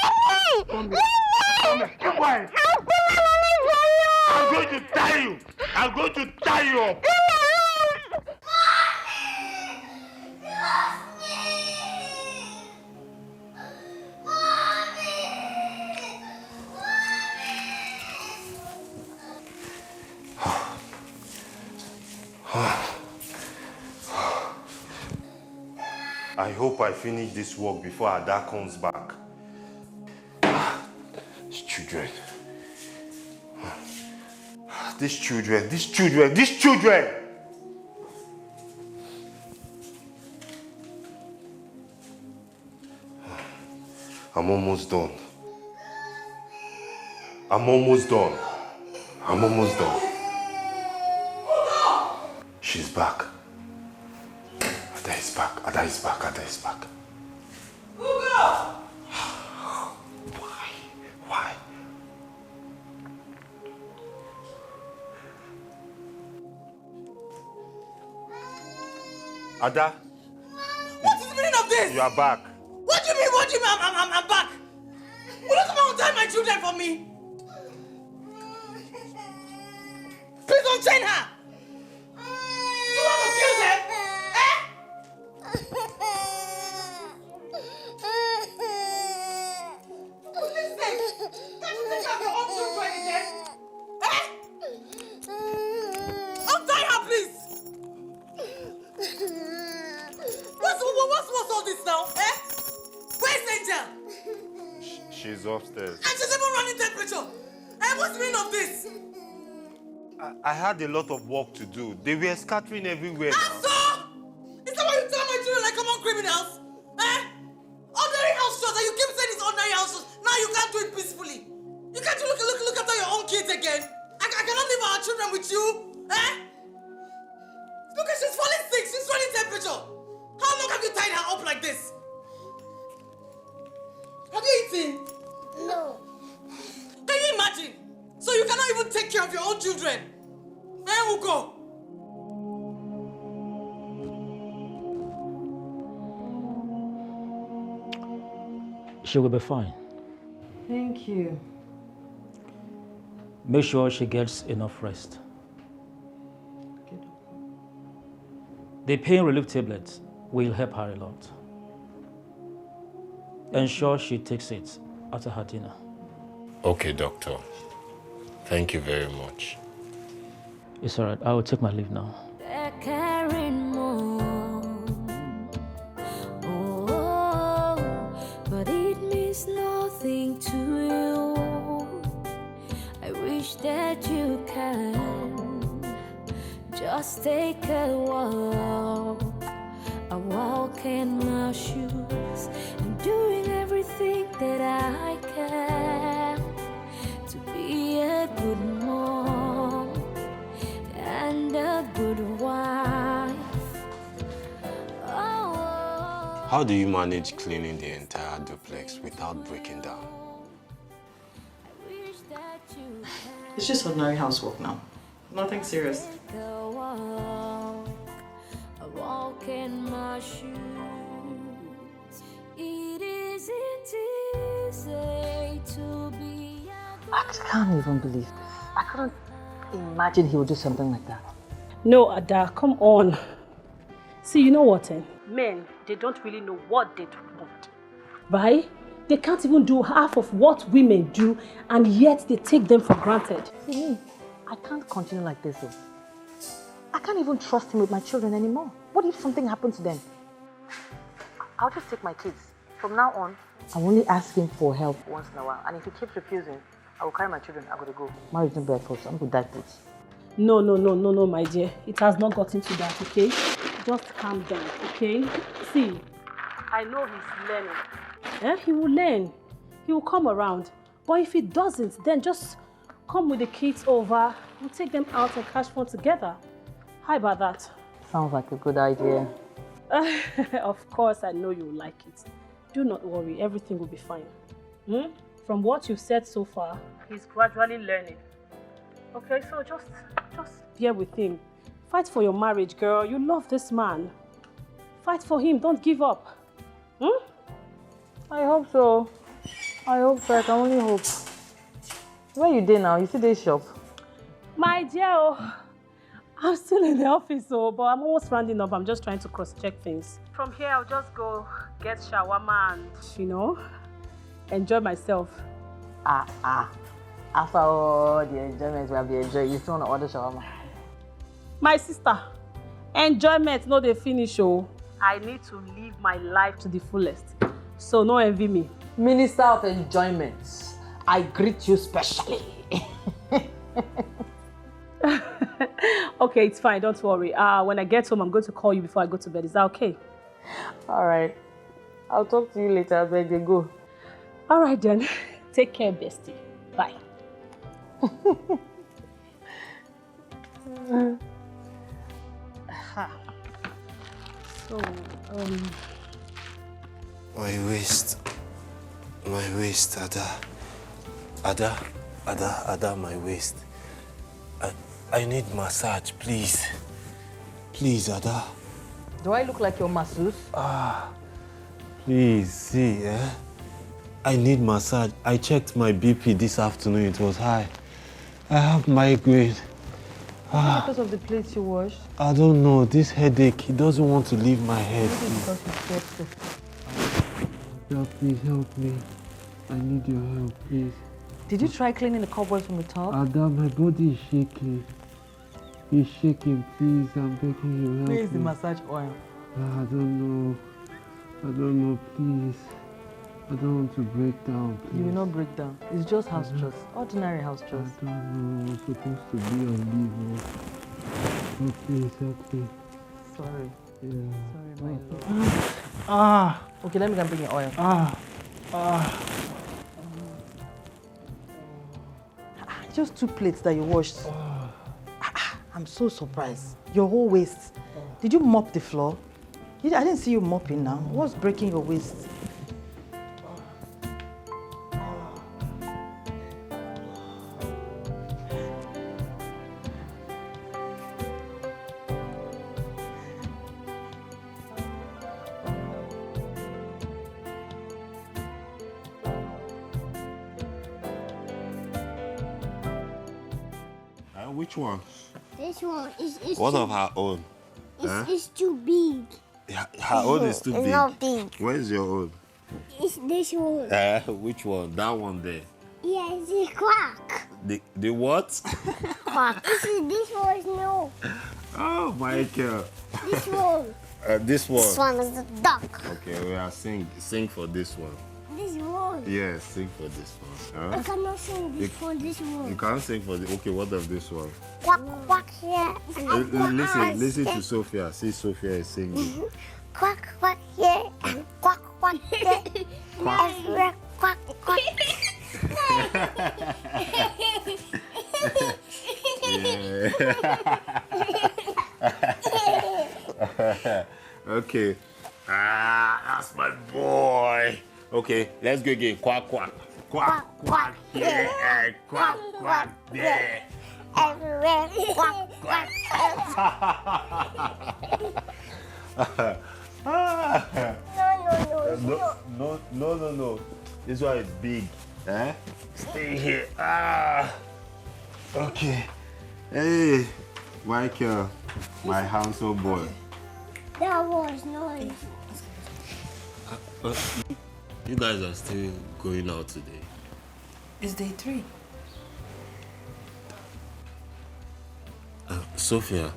Come here. Come here. Keep quiet. I'm going to tie you. I'm going to tie you up. I hope I finish this work before Ada comes back. These children. These children. I'm almost done. She's back. Ada is back. Why? Ada? What is the meaning of this? You are back. What do you mean? I'm back? Will you come and untie my children for me? Please unchain her! Do you want to kill them? For goodness sake, can't you take care of your own children again? Untie her, please! What's all this now? Where's Angel? She's upstairs. And she's even running temperature. What's the meaning of this? I had a lot of work to do. They were scattering everywhere. And so? Is that why you tell my children like common criminals? Ordinary house chores, and you keep saying it's ordinary house chores. Now you can't do it peacefully. You can't look after your own kids again. I cannot leave our children with you. Look, she's falling sick. She's running temperature. How long have you tied her up like this? Have you eaten? No. Can you imagine? So you cannot even take care of your own children. Ugo. She will be fine. Thank you. Make sure she gets enough rest. The pain relief tablets will help her a lot. Ensure she takes it after her dinner. Okay, doctor. Thank you very much. It's all right. I will take my leave now. They're carrying more. Oh, but it means nothing to you. I wish that you can just take a walk in my shoes, and doing everything that I can to be a good mom and a good wife. Oh. How do you manage cleaning the entire duplex without breaking down? It's just ordinary housework now. Nothing serious. A walk in my shoes. It isn't easy to be. I can't even believe this. I couldn't imagine he would do something like that. No, Ada, come on. See, you know what? Men, they don't really know what they want. Right? They can't even do half of what women do, and yet they take them for granted. See, I can't continue like this though. I can't even trust him with my children anymore. What if something happened to them? I'll just take my kids. From now on, I'll only ask him for help once in a while. And if he keeps refusing, I will carry my children. I'm going to go. Marriage no bed post. I'm going to die put. No, my dear. It has not gotten to that, okay? Just calm down, okay? See, I know he's learning. He will learn. He will come around. But if he doesn't, then just come with the kids over. We'll take them out and catch fun together. How about that? Sounds like a good idea. Of course, I know you will like it. Do not worry, everything will be fine. From what you've said so far, he's gradually learning. Okay, so just bear with him. Fight for your marriage, girl. You love this man. Fight for him. Don't give up. I hope so. I hope so. I can only hope. Where you dey now? You see this shop? My dear, I'm still in the office, but I'm almost rounding up. I'm just trying to cross-check things. From here, I'll just go get shawarma and, enjoy myself. After all the enjoyment we have been enjoying, you still want to order shawarma? My sister, enjoyment no dey finish. I need to live my life to the fullest. So no envy me. Minister of Enjoyment, I greet you specially. Okay, it's fine. Don't worry. When I get home, I'm going to call you before I go to bed. Is that okay? All right. I'll talk to you later. I beg you, go. All right, then. Take care, bestie. Bye. So, My waist, Ada, my waist. I need massage, please. Please, Ada. Do I look like your masseuse? Please, see, I need massage. I checked my BP this afternoon, it was high. I have migraine. Because of the plates you washed? I don't know, this headache, it doesn't want to leave my head. Maybe because you slept so. Ada, please help me. I need your help, please. Did you try cleaning the cobwebs from the top? Ada, my body is shaking. It's shaking, please. I'm begging you, help me. Where is the massage oil? I don't know, please. I don't want to break down, please. You will not break down. It's just house chores. Ordinary house chores. I don't know. I'm supposed to be on leave. Oh, please help me. Sorry. Yeah. Sorry, my love. Okay, let me go and bring your oil. Just 2 plates that you washed. I'm so surprised. Your whole waist. Did you mop the floor? I didn't see you mopping now. What's breaking your waist? Which one? This one is What too, of her own? It's too big. Her own is too It's big. not big. Where's your own? It's this one. Which one? That one there. Yeah, it's a quack. The what? Quack. This one is no. Oh, Michael. This one. This one. This one is the duck. Okay, we are sing for this one. This one. Yes, sing for this one. I cannot sing this for this one. You can't sing for the. Okay, what of this one? Quack, quack here. And quack Listen to Sophia. See, Sophia is singing. Quack, quack here. And quack, quack there. Quack. Everywhere, quack, quack. Okay. That's my boy. Okay, let's go again. Quack, quack. Quack, quack here and quack, quack there. Everywhere, quack, quack. No. This one is big. Stay here. Okay. Hey, Michael, my handsome boy. That was noise. You guys are still going out today. It's day 3. Sophia,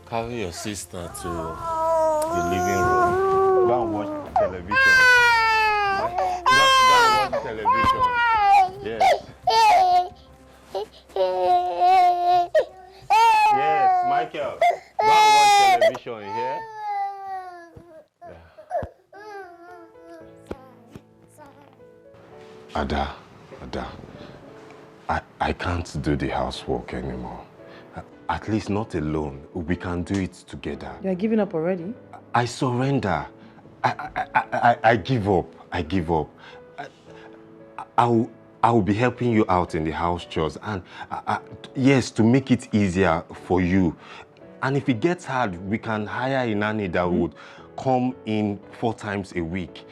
carry your sister to the living room. Go and watch television. Go and watch television. Yes. Yes, Michael. Go and watch television here. Ada, I can't do the housework anymore. At least not alone. We can do it together. You're giving up already? I surrender. I give up. I give up. I'll be helping you out in the house chores, and yes, to make it easier for you. And if it gets hard, we can hire a nanny that would come in 4 times a week.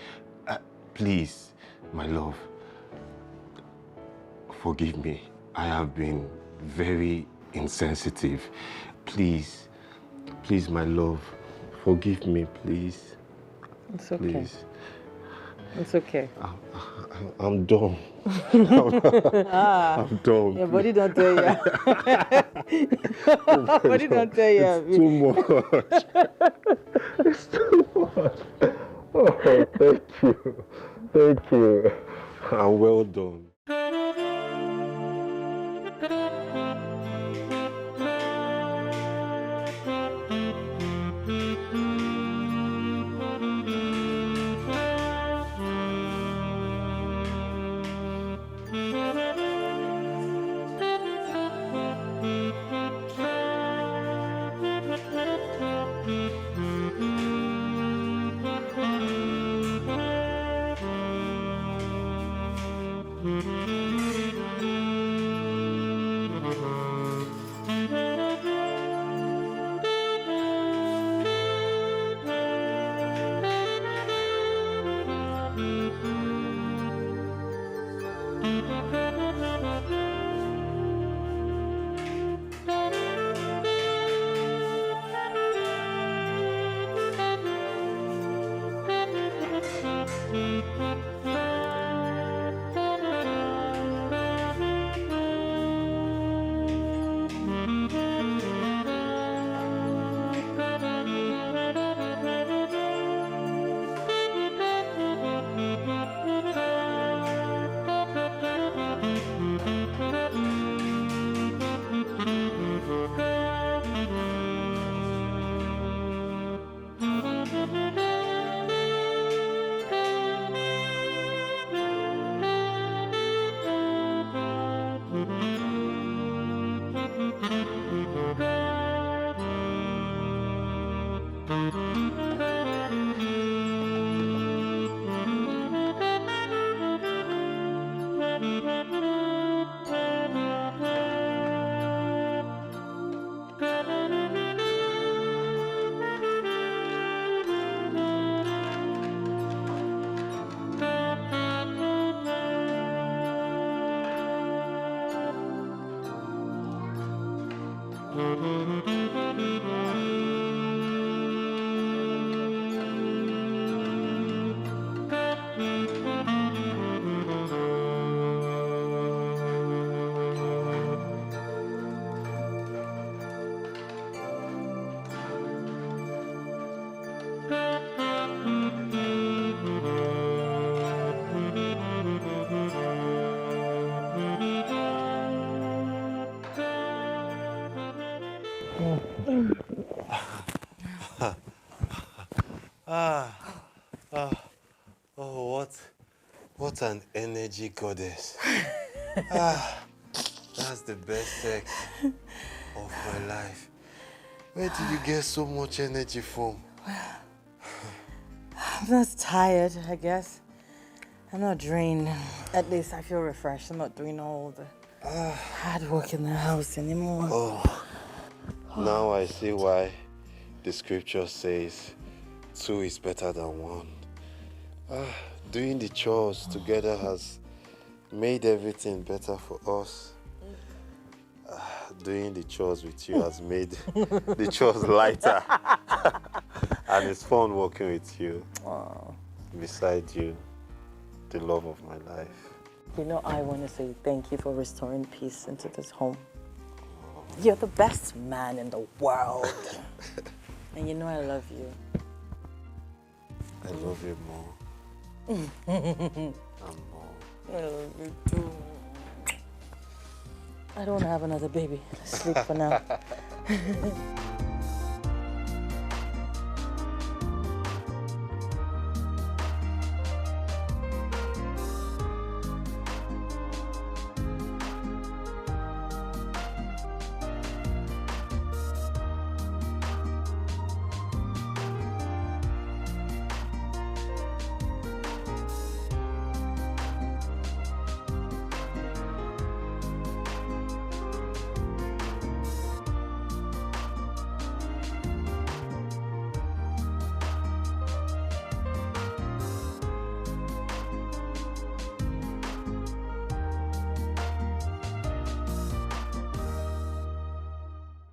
Please, my love, forgive me. I have been very insensitive. Please, my love, forgive me, please. It's okay. Please. It's okay. I'm dumb. I'm dumb. Your body don't tell you. Your body don't tell you. It's too much. It's too much. Oh, thank you. Thank you. Well done. What an energy goddess. That's the best sex of my life. Where did you get so much energy from? I'm just tired, I guess. I'm not drained. At least I feel refreshed. I'm not doing all the hard work in the house anymore. Oh, now I see why the scripture says 2 is better than 1. Doing the chores together has made everything better for us. Doing the chores with you has made the chores lighter. And it's fun working with you. Aww. Beside you, the love of my life. You know, I want to say thank you for restoring peace into this home. You're the best man in the world. And you know I love you. I love you more. And more. I love you too. I don't want to have another baby. Let's sleep for now.